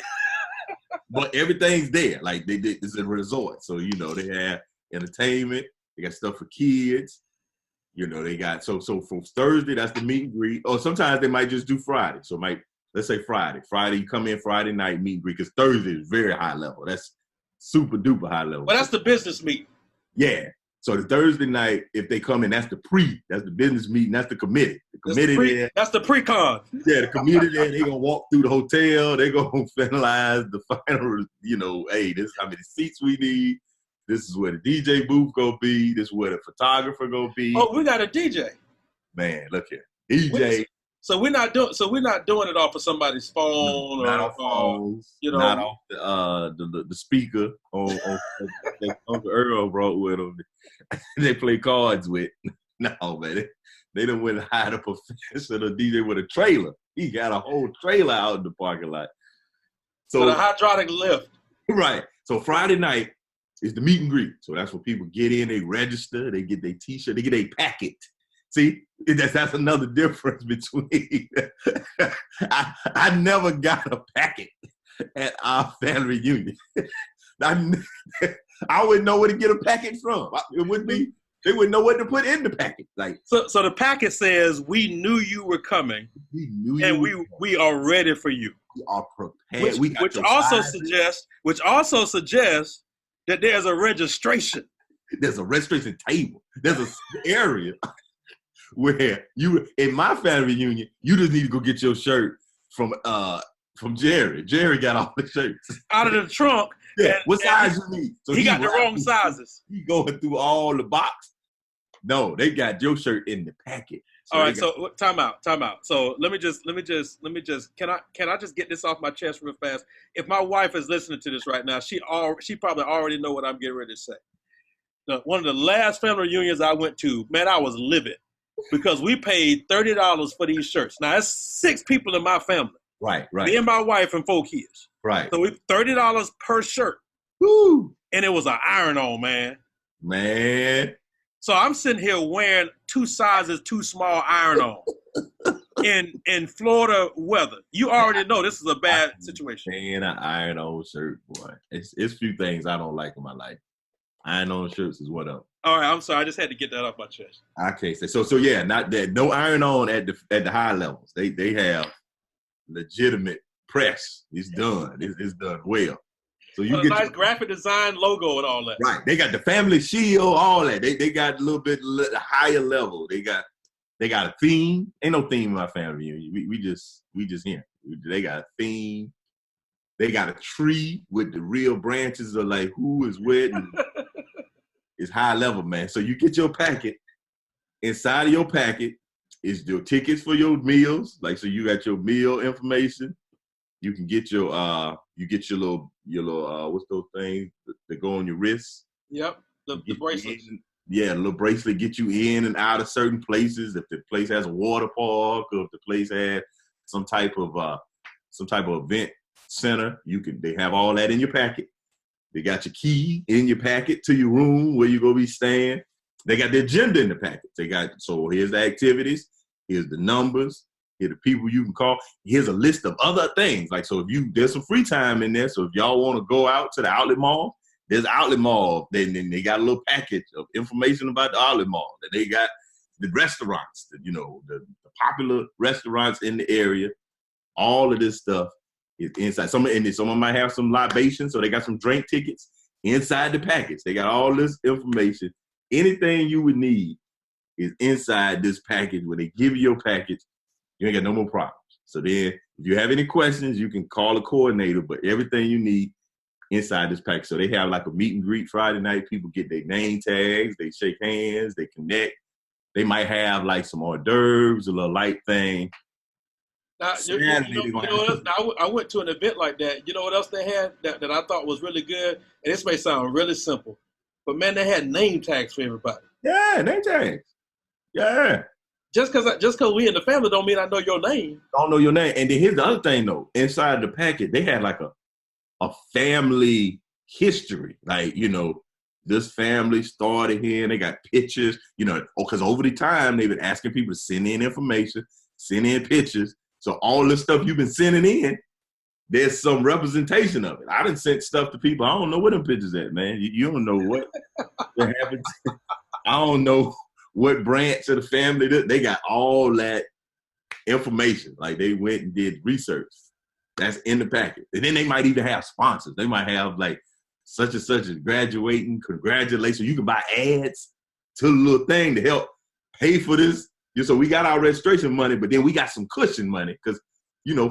But everything's there. Like it's a resort. So, they have entertainment. They got stuff for kids. They got so from Thursday, that's the meet and greet. Or sometimes they might just do Friday. So let's say Friday. Friday, you come in Friday night meet and greet, because Thursday is very high level. That's super duper high level. Well, that's the business meet. Yeah. So the Thursday night, if they come in, that's the business meeting, that's the committee. The committee that's the pre-con. Yeah, the committee there, they gonna walk through the hotel, they gonna finalize the final, hey, this is how many seats we need. This is where the DJ booth gonna be. This is where the photographer gonna be. Oh, we got a DJ. Man, look here, DJ. So we're not doing it off of somebody's phone, not off phones. Not off the speaker on that Uncle Earl brought with them. They play cards with. No, man, they done went and hired a professional DJ with a trailer. He got a whole trailer out in the parking lot. So the hydraulic lift. Right. So Friday night is the meet and greet. So that's where people get in, they register, they get their T-shirt, they get a packet. See, that's another difference between. I never got a packet at our family reunion. I wouldn't know where to get a packet from. They wouldn't know what to put in the packet. So the packet says, "We knew you were coming, and we are ready for you." We are prepared. Which also suggests that there's a registration. There's a registration table. There's an area where in my family reunion, you just need to go get your shirt from Jerry. Jerry got all the shirts out of the trunk. Yeah, what size you need? So he got the wrong sizes. He going through all the box. No, they got your shirt in the packet. All right, so time out. So let me just. Can I just get this off my chest real fast? If my wife is listening to this right now, she probably already know what I'm getting ready to say. One of the last family reunions I went to, man, I was livid because we paid $30 for these shirts. Now that's 6 people in my family. Right. Me and my wife and 4 kids. Right. So we $30 per shirt. Woo! And it was an iron-on, man. Man. So I'm sitting here wearing 2 sizes too small iron-on in Florida weather. You already know this is a bad situation. Man, an iron-on shirt, boy. It's a few things I don't like in my life. Iron-on shirts is one of them. All right, I'm sorry. I just had to get that off my chest. I can't say so. Yeah, not that. No iron-on at the high levels. They have legitimate press. It's done. It's done well. So you get nice graphic design logo and all that. Right. They got the family shield, all that. They got a little bit higher level. They got a theme. Ain't no theme in my family reunion. We just here. They got a theme. They got a tree with the real branches of like who is what. It's high level, man. So you get your packet. Inside of your packet is your tickets for your meals. Like, so you got your meal information. You can get your little what's those things that go on your wrists? Yep, the bracelets. Yeah, a little bracelet get you in and out of certain places. If the place has a water park or if the place has some type of event center, they have all that in your packet. They got your key in your packet to your room where you're gonna be staying. They got the agenda in the packet. So here's the activities, here's the numbers, here are the people you can call. Here's a list of other things. Like, so there's some free time in there. So if y'all want to go out to the outlet mall, there's outlet mall. Then they got a little package of information about the outlet mall. Then they got the restaurants, the popular restaurants in the area. All of this stuff is inside. Someone might have some libations, so they got some drink tickets inside the package. They got all this information. Anything you would need is inside this package. When they give you your package, you ain't got no more problems. So then, if you have any questions, you can call a coordinator, but everything you need inside this package. So they have like a meet and greet Friday night. People get their name tags, they shake hands, they connect. They might have like some hors d'oeuvres, a little light thing. Now, I went to an event like that. You know what else they had that I thought was really good? And this may sound really simple, but man, they had name tags for everybody. Yeah, name tags. Yeah. Just because we in the family don't mean I know your name. Don't know your name. And then here's the other thing though. Inside the packet, they had like a family history. Like, this family started here and they got pictures, because over the time they've been asking people to send in information, send in pictures. So all this stuff you've been sending in, there's some representation of it. I done sent stuff to people. I don't know where them pictures at, man. You don't know what happened. I don't know what branch of the family. They got all that information. Like they went and did research. That's in the packet. And then they might even have sponsors. They might have like such and such is graduating. Congratulations. You can buy ads to the little thing to help pay for this. So we got our registration money, but then we got some cushion money because,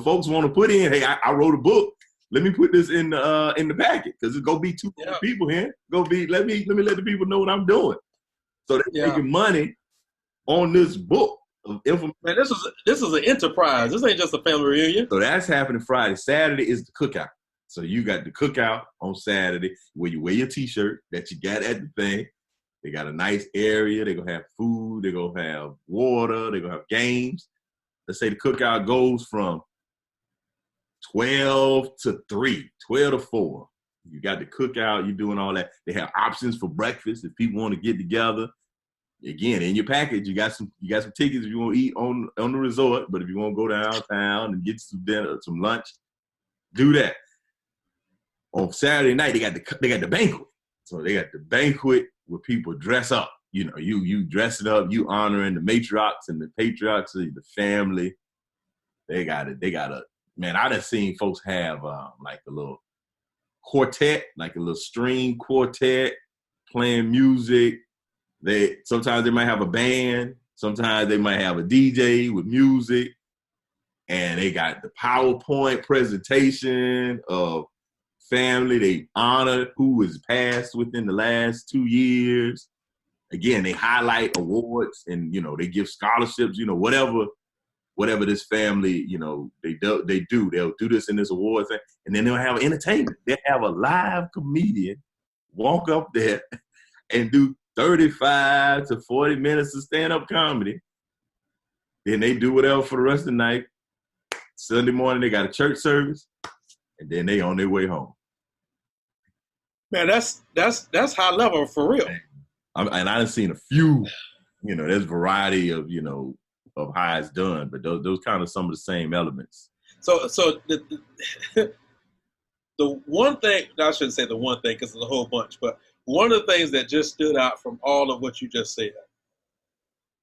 folks want to put in, hey, I wrote a book. Let me put this in the packet because it's gonna be 200 people here. Let me let the people know what I'm doing. So they're making money on this book of information. Man, this is an enterprise. This ain't just a family reunion. So that's happening Friday. Saturday is the cookout. So you got the cookout on Saturday where you wear your T-shirt that you got at the thing. They got a nice area. They're gonna have food. They're gonna have water. They're gonna have games. Let's say the cookout goes from 12 to 3, 12 to 4. You got the cookout, you're doing all that. They have options for breakfast if people want to get together. Again, in your package, you got some tickets if you want to eat on the resort, but if you want to go downtown and get some dinner, some lunch, do that. On Saturday night, they got the banquet. So they got the banquet where people dress up. You dressing up, you honoring the matriarchs and the patriarchs of the family. They got a man, I done seen folks have like a little quartet, like a little string quartet playing music. Sometimes they might have a band. Sometimes they might have a DJ with music. And they got the PowerPoint presentation of family. They honor who has passed within the last 2 years. Again, they highlight awards and, they give scholarships, whatever this family, they do. They'll do this in this award thing, and then they'll have entertainment. They'll have a live comedian walk up there and do 35 to 40 minutes of stand-up comedy. Then they do whatever for the rest of the night. Sunday morning, they got a church service, and then they on their way home. Man, that's high level for real. And I done seen a few, there's variety of, of how it's done, but those kind of some of the same elements. So the one thing, I shouldn't say the one thing because it's a whole bunch, but one of the things that just stood out from all of what you just said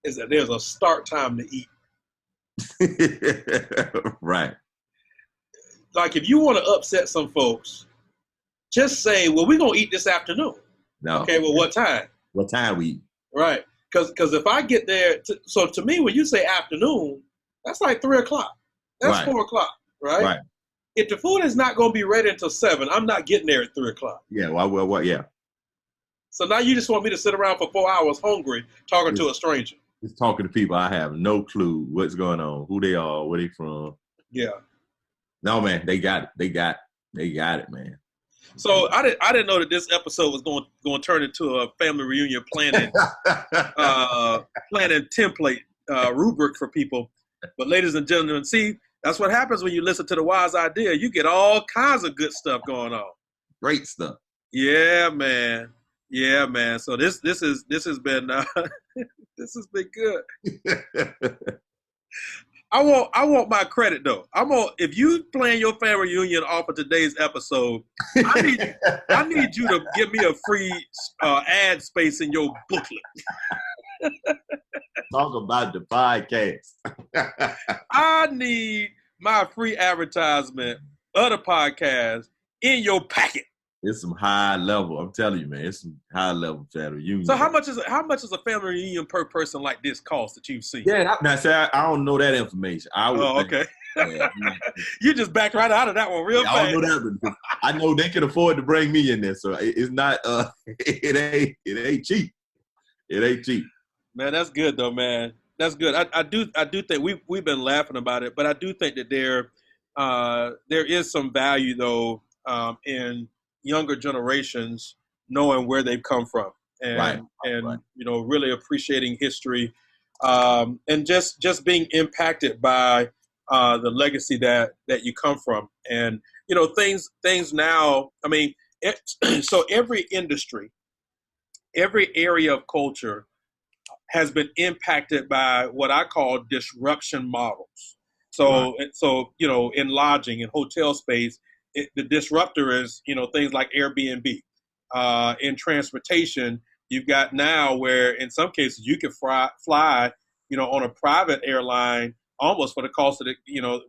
is that there's a start time to eat. Right. Like if you want to upset some folks, just say, well, we're going to eat this afternoon. No. Okay, well, what time? What time we eat? Right. Because if I get there, so to me, when you say afternoon, that's like 3 o'clock. That's Right. 4 o'clock, right? Right. If the food is not going to be ready until 7, I'm not getting there at 3 o'clock. Yeah, well, yeah. So now you just want me to sit around for 4 hours hungry talking to a stranger. Just talking to people I have no clue what's going on, who they are, where they from. Yeah. No, man, they got it. They got it, man. So I didn't know that this episode was going to turn into a family reunion planning template rubric for people. But ladies and gentlemen, see, that's what happens when you listen to the Wise Idea. You get all kinds of good stuff going on. Great stuff. Yeah, man. Yeah, man. So this has been this has been good. I want my credit though. If you plan your family reunion off of today's episode, I need you to give me a free ad space in your booklet. Talk about the podcast. I need my free advertisement of the podcast in your packet. It's some high level. I'm telling you, man. It's some high level family reunion. So how much is a family reunion per person like this cost that you've seen? Yeah, now see, I don't know that information. Okay. Yeah, you just backed right out of that one real fast. I don't know that one. I know they can afford to bring me in there, so it's not. It ain't cheap. It ain't cheap. Man, that's good though, man. That's good. I do think we've been laughing about it, but I do think that there is some value though in younger generations knowing where they've come from and really appreciating history and just being impacted by the legacy that you come from. And things now, I mean, so every industry, every area of culture has been impacted by what I call disruption models. So in lodging and hotel space, the disruptor is, things like Airbnb. In transportation, you've got now where in some cases you can fly, on a private airline almost for the cost of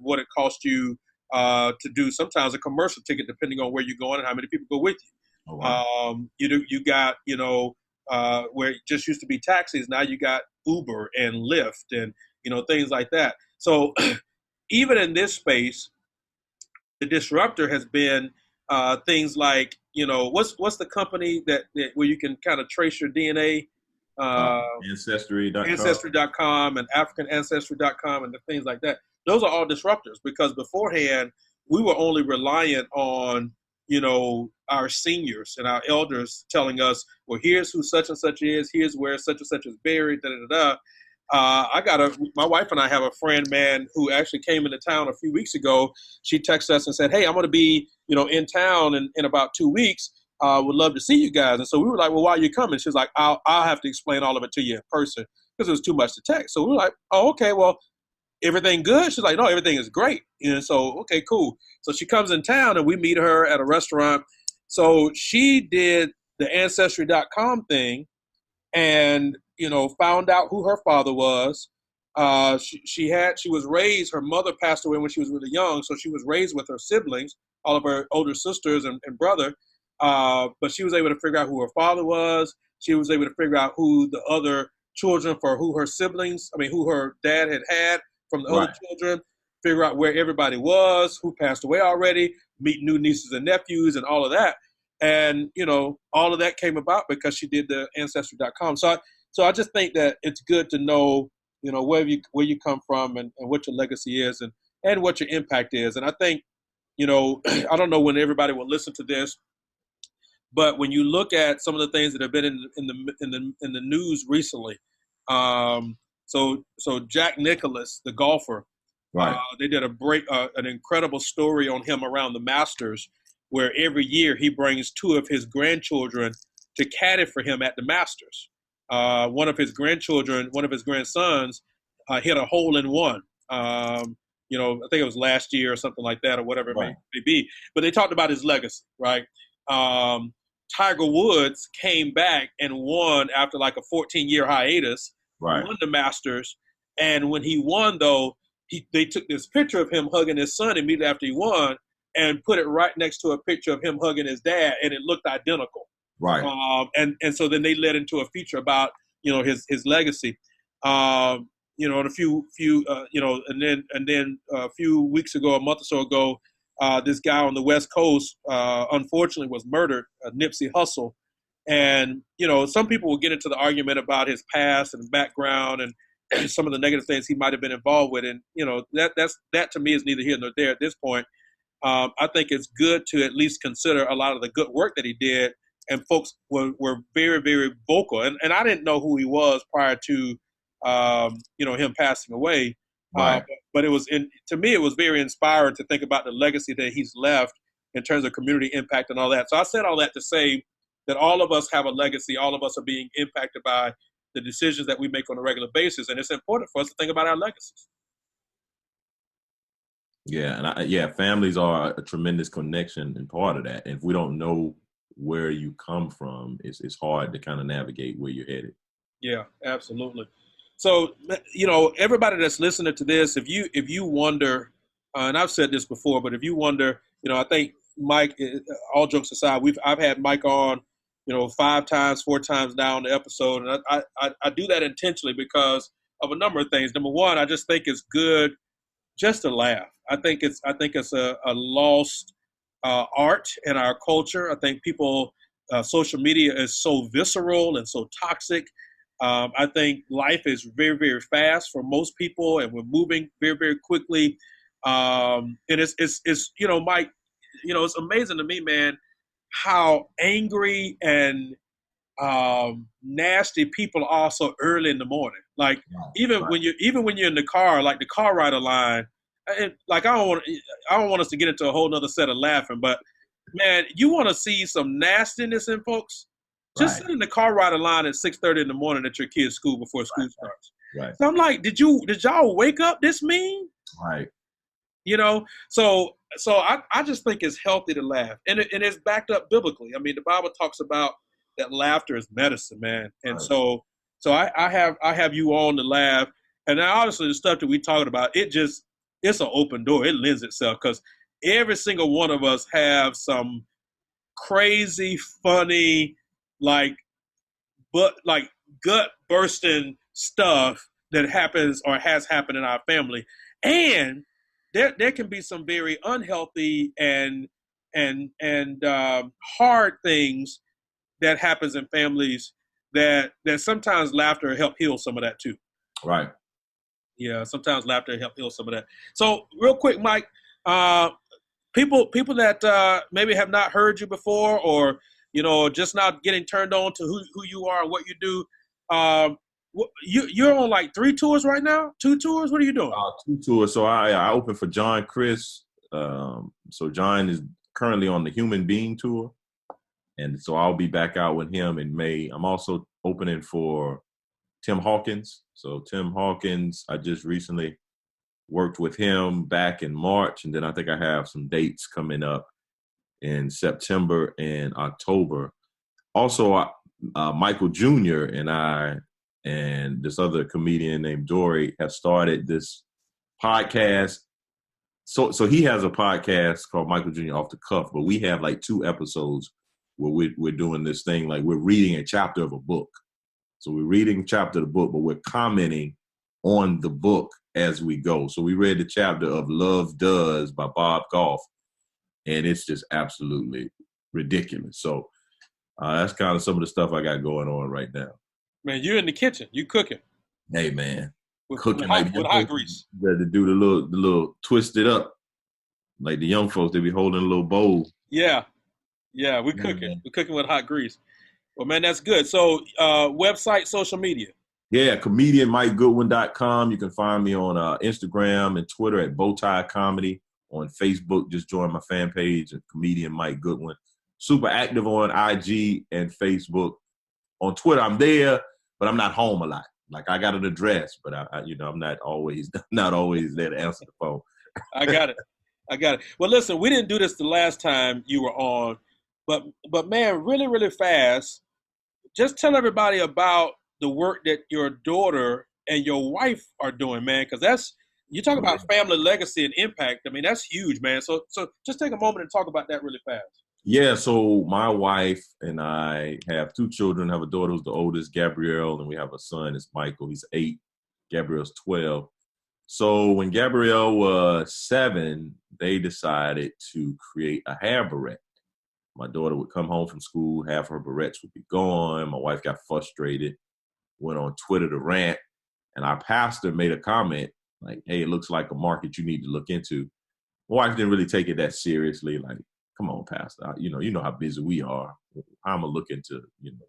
what it costs you to do sometimes a commercial ticket, depending on where you're going and how many people go with you. Oh, wow. You got, where it just used to be taxis. Now you got Uber and Lyft and, things like that. So even in this space, the disruptor has been things like, what's the company that where you can kind of trace your DNA? Ancestry.com. Ancestry.com and AfricanAncestry.com and the things like that. Those are all disruptors because beforehand we were only reliant on, our seniors and our elders telling us, well, here's who such and such is, here's where such and such is buried, da da da. My wife and I have a friend, man, who actually came into town a few weeks ago. She texted us and said, hey, I'm going to be, in town in about 2 weeks. Would love to see you guys. And so we were like, well, why are you coming? She's like, I'll have to explain all of it to you in person because it was too much to text. So we were like, oh, okay, well, everything good? She's like, no, everything is great. So, okay, cool. So she comes in town and we meet her at a restaurant. So she did the Ancestry.com thing and, found out who her father was. She was raised, her mother passed away when she was really young. So she was raised with her siblings, all of her older sisters and brother. But she was able to figure out who her father was. She was able to figure out who the other children who her dad had from the other children, figure out where everybody was, who passed away already, meet new nieces and nephews and all of that. And, all of that came about because she did the Ancestry.com. So I just think that it's good to know, where you come from and what your legacy is and what your impact is. And I think, I don't know when everybody will listen to this, but when you look at some of the things that have been in the news recently, so Jack Nicklaus, the golfer, they did an incredible story on him around the Masters, where every year he brings two of his grandchildren to caddy for him at the Masters. One of his grandsons, hit a hole in one. I think it was last year or something like that, or whatever it may be. But they talked about his legacy, right? Tiger Woods came back and won after like a 14-year hiatus. Won the Masters, and when he won, though, they took this picture of him hugging his son immediately after he won, and put it right next to a picture of him hugging his dad, and it looked identical. And so then they led into a feature about his legacy. And a few and then a few weeks ago, a month or so ago, this guy on the West Coast, unfortunately, was murdered, Nipsey Hussle. And, some people will get into the argument about his past and background and some of the negative things he might have been involved with. And, that to me is neither here nor there at this point. I think it's good to at least consider a lot of the good work that he did. And folks were very, very vocal. And I didn't know who he was prior to, him passing away. But to me, it was very inspiring to think about the legacy that he's left in terms of community impact and all that. So I said all that to say that all of us have a legacy. All of us are being impacted by the decisions that we make on a regular basis. And it's important for us to think about our legacies. Yeah. And families are a tremendous connection and part of that. And if we don't know where you come from, it's hard to kind of navigate where you're headed. Yeah, absolutely. So, everybody that's listening to this, if you wonder, and I've said this before, but if you wonder, I think Mike, all jokes aside, I've had Mike on, 4 times now on the episode. And I do that intentionally because of a number of things. Number one, I just think it's good just to laugh. I think it's a lost art in our culture. I think social media is so visceral and so toxic. I think life is very, very fast for most people, and we're moving very, very quickly. And it's Mike, it's amazing to me, man, how angry and nasty people are so early in the morning. Like when you're in the car, like the car rider line, and like I don't want us to get into a whole nother set of laughing, but man, you want to see some nastiness in folks? Just sit in the car rider line at 6:30 in the morning at your kid's school before school starts. So I'm like, did y'all wake up this mean? So I just think it's healthy to laugh, and it's backed up biblically. I mean, the Bible talks about that laughter is medicine, man. And Right. so I have you on to laugh. And now, honestly, the stuff that we talking about, it's an open door. It lends itself because every single one of us have some crazy, funny, like gut bursting stuff that happens or has happened in our family. And there can be some very unhealthy and hard things that happens in families that sometimes laughter help heal some of that too. Right. Yeah, sometimes laughter help heal some of that. So real quick, Mike, people that maybe have not heard you before, or just not getting turned on to who you are and what you do. You're on like 3 tours right now? 2 tours? What are you doing? 2 tours. So I opened for John Chris. So John is currently on the Human Being tour. And so I'll be back out with him in May. I'm also opening for Tim Hawkins. So Tim Hawkins, I just recently worked with him back in March. And then I think I have some dates coming up in September and October. Also, Michael Jr. and I and this other comedian named Dory have started this podcast. So he has a podcast called Michael Jr. Off the Cuff, but we have like 2 episodes where we're doing this thing, like we're reading a chapter of a book. So we're reading a chapter of the book, but we're commenting on the book as we go. So we read the chapter of Love Does by Bob Goff, and it's just absolutely ridiculous. So that's kind of some of the stuff I got going on right now. Man, you're in the kitchen. You cooking. Hey, man. With Cooking hot grease. To do the little twist it up. Like the young folks, they be holding a little bowl. Yeah, we're cooking. Man. We're cooking with hot grease. Well, man, that's good. So website, social media. Yeah, comedianmikegoodwin.com. You can find me on Instagram and Twitter at Bowtie Comedy. On Facebook, just join my fan page at Comedian Mike Goodwin. Super active on IG and Facebook. On Twitter, I'm there, but I'm not home a lot. Like I got an address, but I'm not always there to answer the phone. I got it. Well, listen, we didn't do this the last time you were on, but man, really, really fast. Just tell everybody about the work that your daughter and your wife are doing, man, because you talk about family legacy and impact. I mean, that's huge, man. So just take a moment and talk about that really fast. Yeah, so my wife and I have 2 children. I have a daughter who's the oldest, Gabrielle, and we have a son, it's Michael. He's 8. Gabrielle's 12. So when Gabrielle was 7, they decided to create a hair barrette. My daughter would come home from school, half her barrettes would be gone. My wife got frustrated, went on Twitter to rant, and our pastor made a comment like, hey, it looks like a market you need to look into. My wife didn't really take it that seriously, like, come on, Pastor. You know how busy we are. I'm gonna look into,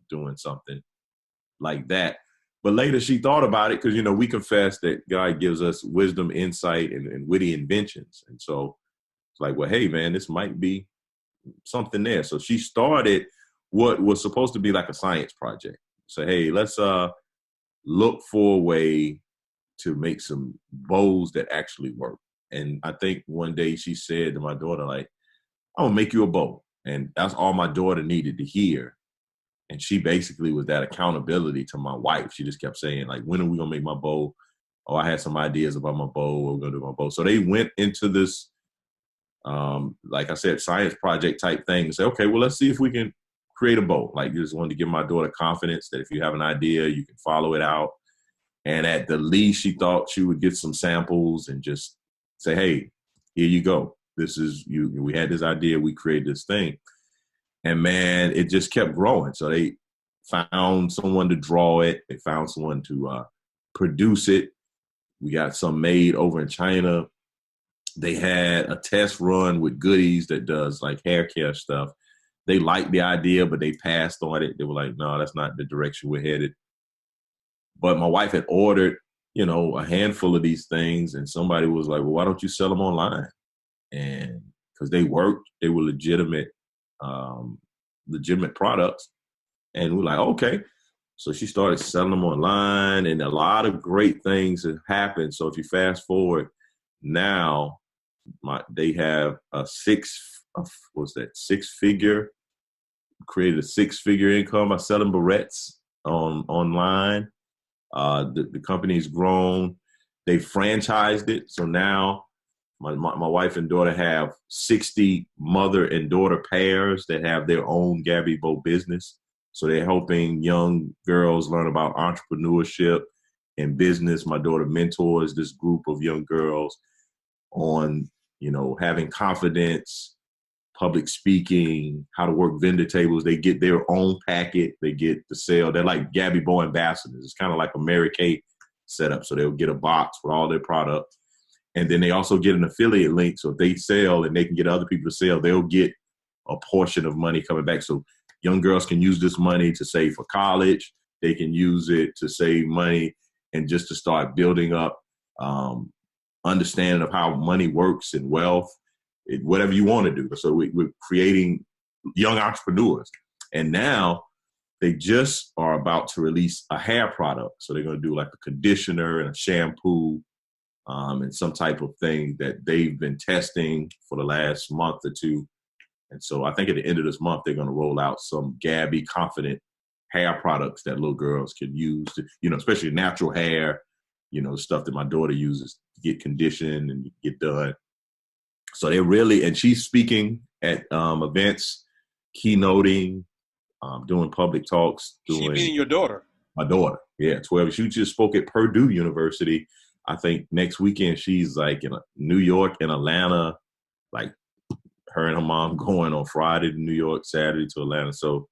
doing something like that. But later she thought about it because, we confess that God gives us wisdom, insight, and witty inventions. And so it's like, well, hey, man, this might be something there. So she started what was supposed to be like a science project. So, hey, let's look for a way to make some bows that actually work. And I think one day she said to my daughter, like, I'm gonna make you a bow. And that's all my daughter needed to hear. And she basically was that accountability to my wife. She just kept saying, like, when are we gonna make my bow? Oh, I had some ideas about my bow. We're gonna do my bow. So they went into this, like I said, science project type thing and say, okay, well, let's see if we can create a bow. Like, just wanted to give my daughter confidence that if you have an idea, you can follow it out. And at the least, she thought she would get some samples and just say, hey, here you go. This is you. We had this idea. We created this thing. And, man, it just kept growing. So they found someone to draw it. They found someone to produce it. We got some made over in China. They had a test run with Goodies that does, like, hair care stuff. They liked the idea, but they passed on it. They were like, no, that's not the direction we're headed. But my wife had ordered, a handful of these things. And somebody was like, well, why don't you sell them online? And because they worked, they were legitimate products. And we're like, okay. So she started selling them online, and a lot of great things have happened. So if you fast forward now, they have a six-figure created a 6-figure income by selling barrettes online. The company's grown. They franchised it. So now my wife and daughter have 60 mother and daughter pairs that have their own Gabby Bo business. So they're helping young girls learn about entrepreneurship and business. My daughter mentors this group of young girls on, having confidence, public speaking, how to work vendor tables. They get their own packet. They get the sale. They're like Gabby Bo ambassadors. It's kind of like a Mary Kay setup. So they'll get a box with all their products. And then they also get an affiliate link. So if they sell and they can get other people to sell, they'll get a portion of money coming back. So young girls can use this money to save for college. They can use it to save money and just to start building up understanding of how money works and wealth, whatever you want to do. So we're creating young entrepreneurs. And now they just are about to release a hair product. So they're going to do like a conditioner and a shampoo and some type of thing that they've been testing for the last month or two. And so I think at the end of this month, they're going to roll out some Gabby Confident hair products that little girls can use to, especially natural hair, stuff that my daughter uses to get conditioned and get done. So they're really, and she's speaking at events, keynoting, doing public talks. She being your daughter? My daughter, yeah, 12. She just spoke at Purdue University. I think next weekend she's like in New York and Atlanta, like her and her mom going on Friday to New York, Saturday to Atlanta. So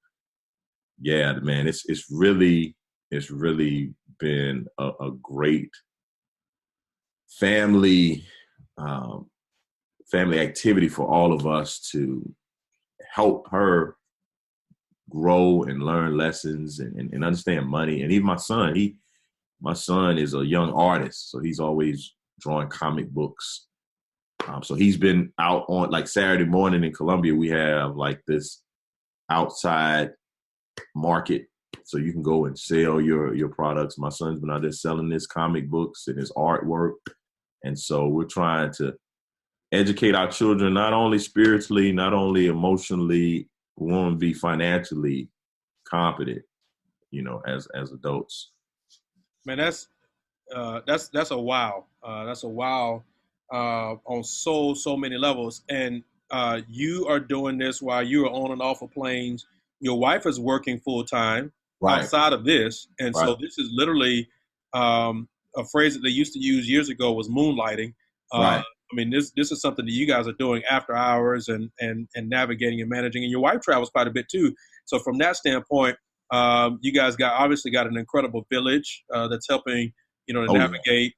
yeah, man, it's really been a great family activity for all of us to help her grow and learn lessons and understand money. And even my son is a young artist, so he's always drawing comic books. So he's been out on like Saturday morning in Columbia. We have like this outside market, so you can go and sell your products. My son's been out there selling his comic books and his artwork. And so we're trying to educate our children, not only spiritually, not only emotionally, we want to be financially competent, as adults. Man, that's a wow. That's a wow on so many levels. And you are doing this while you are on and off of planes. Your wife is working full time outside of this, and so this is literally a phrase that they used to use years ago was moonlighting. Right. I mean, this is something that you guys are doing after hours and navigating and managing. And your wife travels quite a bit too. So from that standpoint, you guys obviously got an incredible village that's helping, to navigate,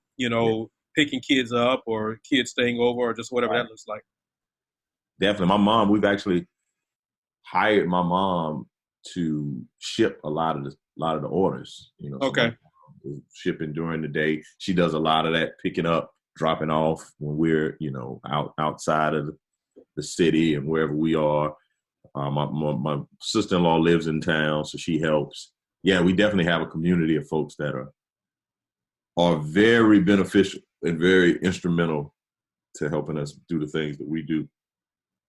picking kids up or kids staying over or just whatever that looks like. Definitely. My mom, we've actually hired my mom to ship a lot of the orders, Okay. So shipping during the day. She does a lot of that, picking up, dropping off when we're, outside of the city and wherever we are. My sister-in-law lives in town, so she helps. Yeah, we definitely have a community of folks that are very beneficial and very instrumental to helping us do the things that we do.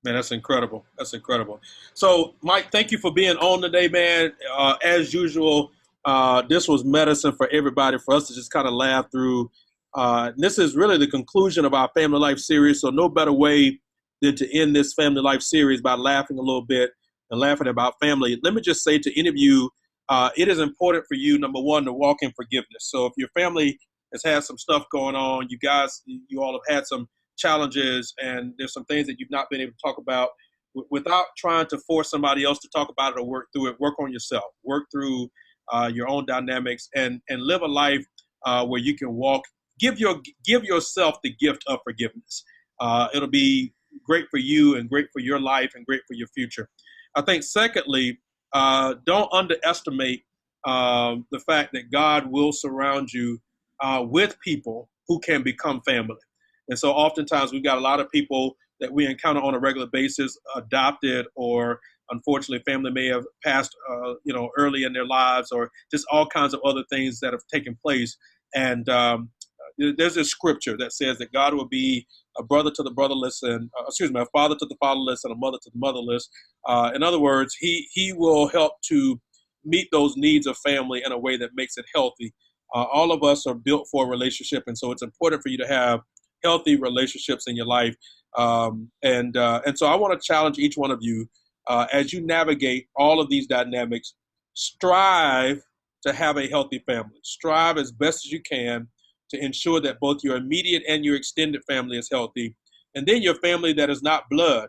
Man, that's incredible. That's incredible. So, Mike, thank you for being on today, man. As usual, this was medicine for everybody, for us to just kind of laugh through. This is really the conclusion of our Family Life series, so no better way than to end this Family Life series by laughing a little bit and laughing about family. Let me just say to any of you, it is important for you, number one, to walk in forgiveness. So if your family has had some stuff going on, you all have had some challenges, and there's some things that you've not been able to talk about, without trying to force somebody else to talk about it or work through it, work on yourself, work through your own dynamics, and live a life where you can walk, give yourself the gift of forgiveness. It'll be great for you and great for your life and great for your future. I think secondly, don't underestimate the fact that God will surround you with people who can become family. And so oftentimes we've got a lot of people that we encounter on a regular basis, adopted, or unfortunately family may have passed, early in their lives, or just all kinds of other things that have taken place. And there's a scripture that says that God will be a brother to the brotherless, and a father to the fatherless, and a mother to the motherless. In other words, he will help to meet those needs of family in a way that makes it healthy. All of us are built for a relationship, and so it's important for you to have healthy relationships in your life. And so I want to challenge each one of you as you navigate all of these dynamics. Strive to have a healthy family. Strive as best as you can to ensure that both your immediate and your extended family is healthy. And then your family that is not blood,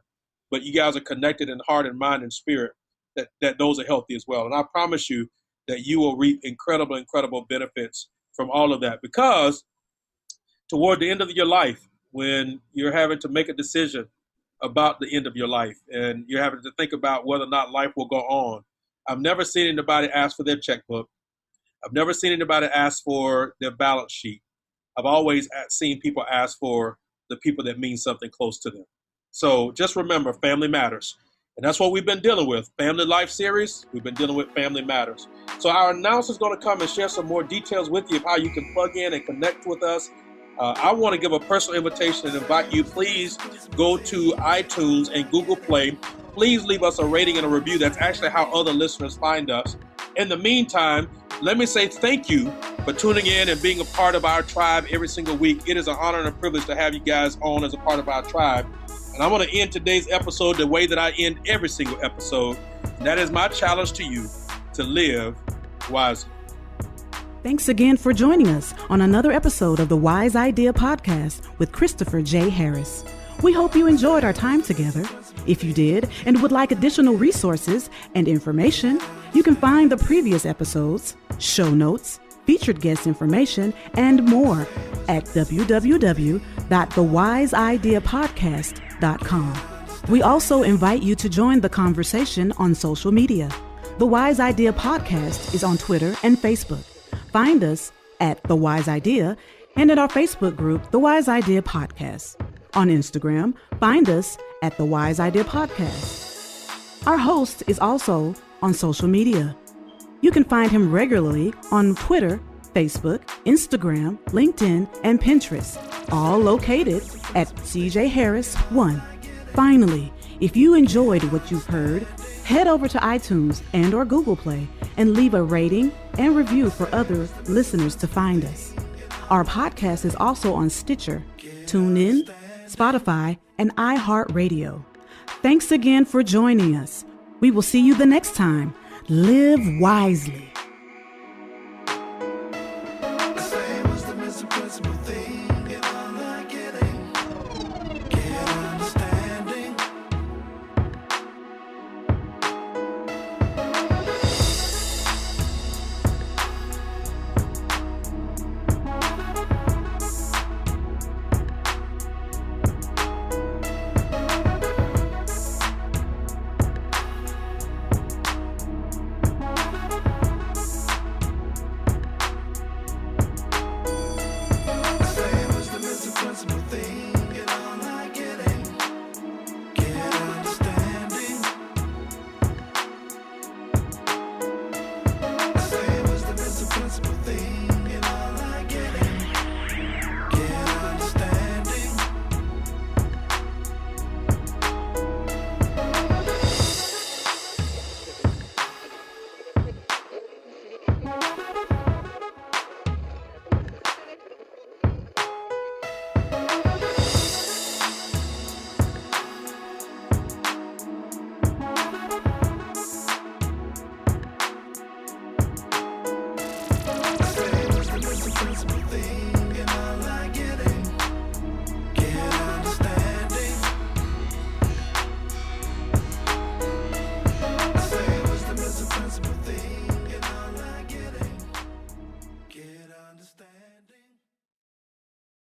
but you guys are connected in heart and mind and spirit, that those are healthy as well. And I promise you that you will reap incredible benefits from all of that, because toward the end of your life, when you're having to make a decision about the end of your life and you're having to think about whether or not life will go on, I've never seen anybody ask for their checkbook. I've never seen anybody ask for their balance sheet. I've always seen people ask for the people that mean something close to them. So just remember, family matters. And that's what we've been dealing with. Family Life series, we've been dealing with family matters. So our announcer is going to come and share some more details with you of how you can plug in and connect with us. I want to give a personal invitation and invite you. Please go to iTunes and Google Play. Please leave us a rating and a review. That's actually how other listeners find us. In the meantime, let me say thank you for tuning in and being a part of our tribe every single week. It is an honor and a privilege to have you guys on as a part of our tribe. And I want to end today's episode the way that I end every single episode. And that is my challenge to you, to live wisely. Thanks again for joining us on another episode of the Wise Idea Podcast with Christopher J. Harris. We hope you enjoyed our time together. If you did and would like additional resources and information, you can find the previous episodes, show notes, featured guest information, and more at www.thewise-ideapodcast.com. We also invite you to join the conversation on social media. The Wise Idea Podcast is on Twitter and Facebook. Find us at The Wise Idea and at our Facebook group, The Wise Idea Podcast. On Instagram, find us at The Wise Idea Podcast. Our host is also on social media. You can find him regularly on Twitter, Facebook, Instagram, LinkedIn, and Pinterest, all located at CJ Harris 1. Finally, if you enjoyed what you've heard, head over to iTunes and or Google Play and leave a rating and review for other listeners to find us. Our podcast is also on Stitcher, TuneIn, Spotify, and iHeartRadio. Thanks again for joining us. We will see you the next time. Live wisely.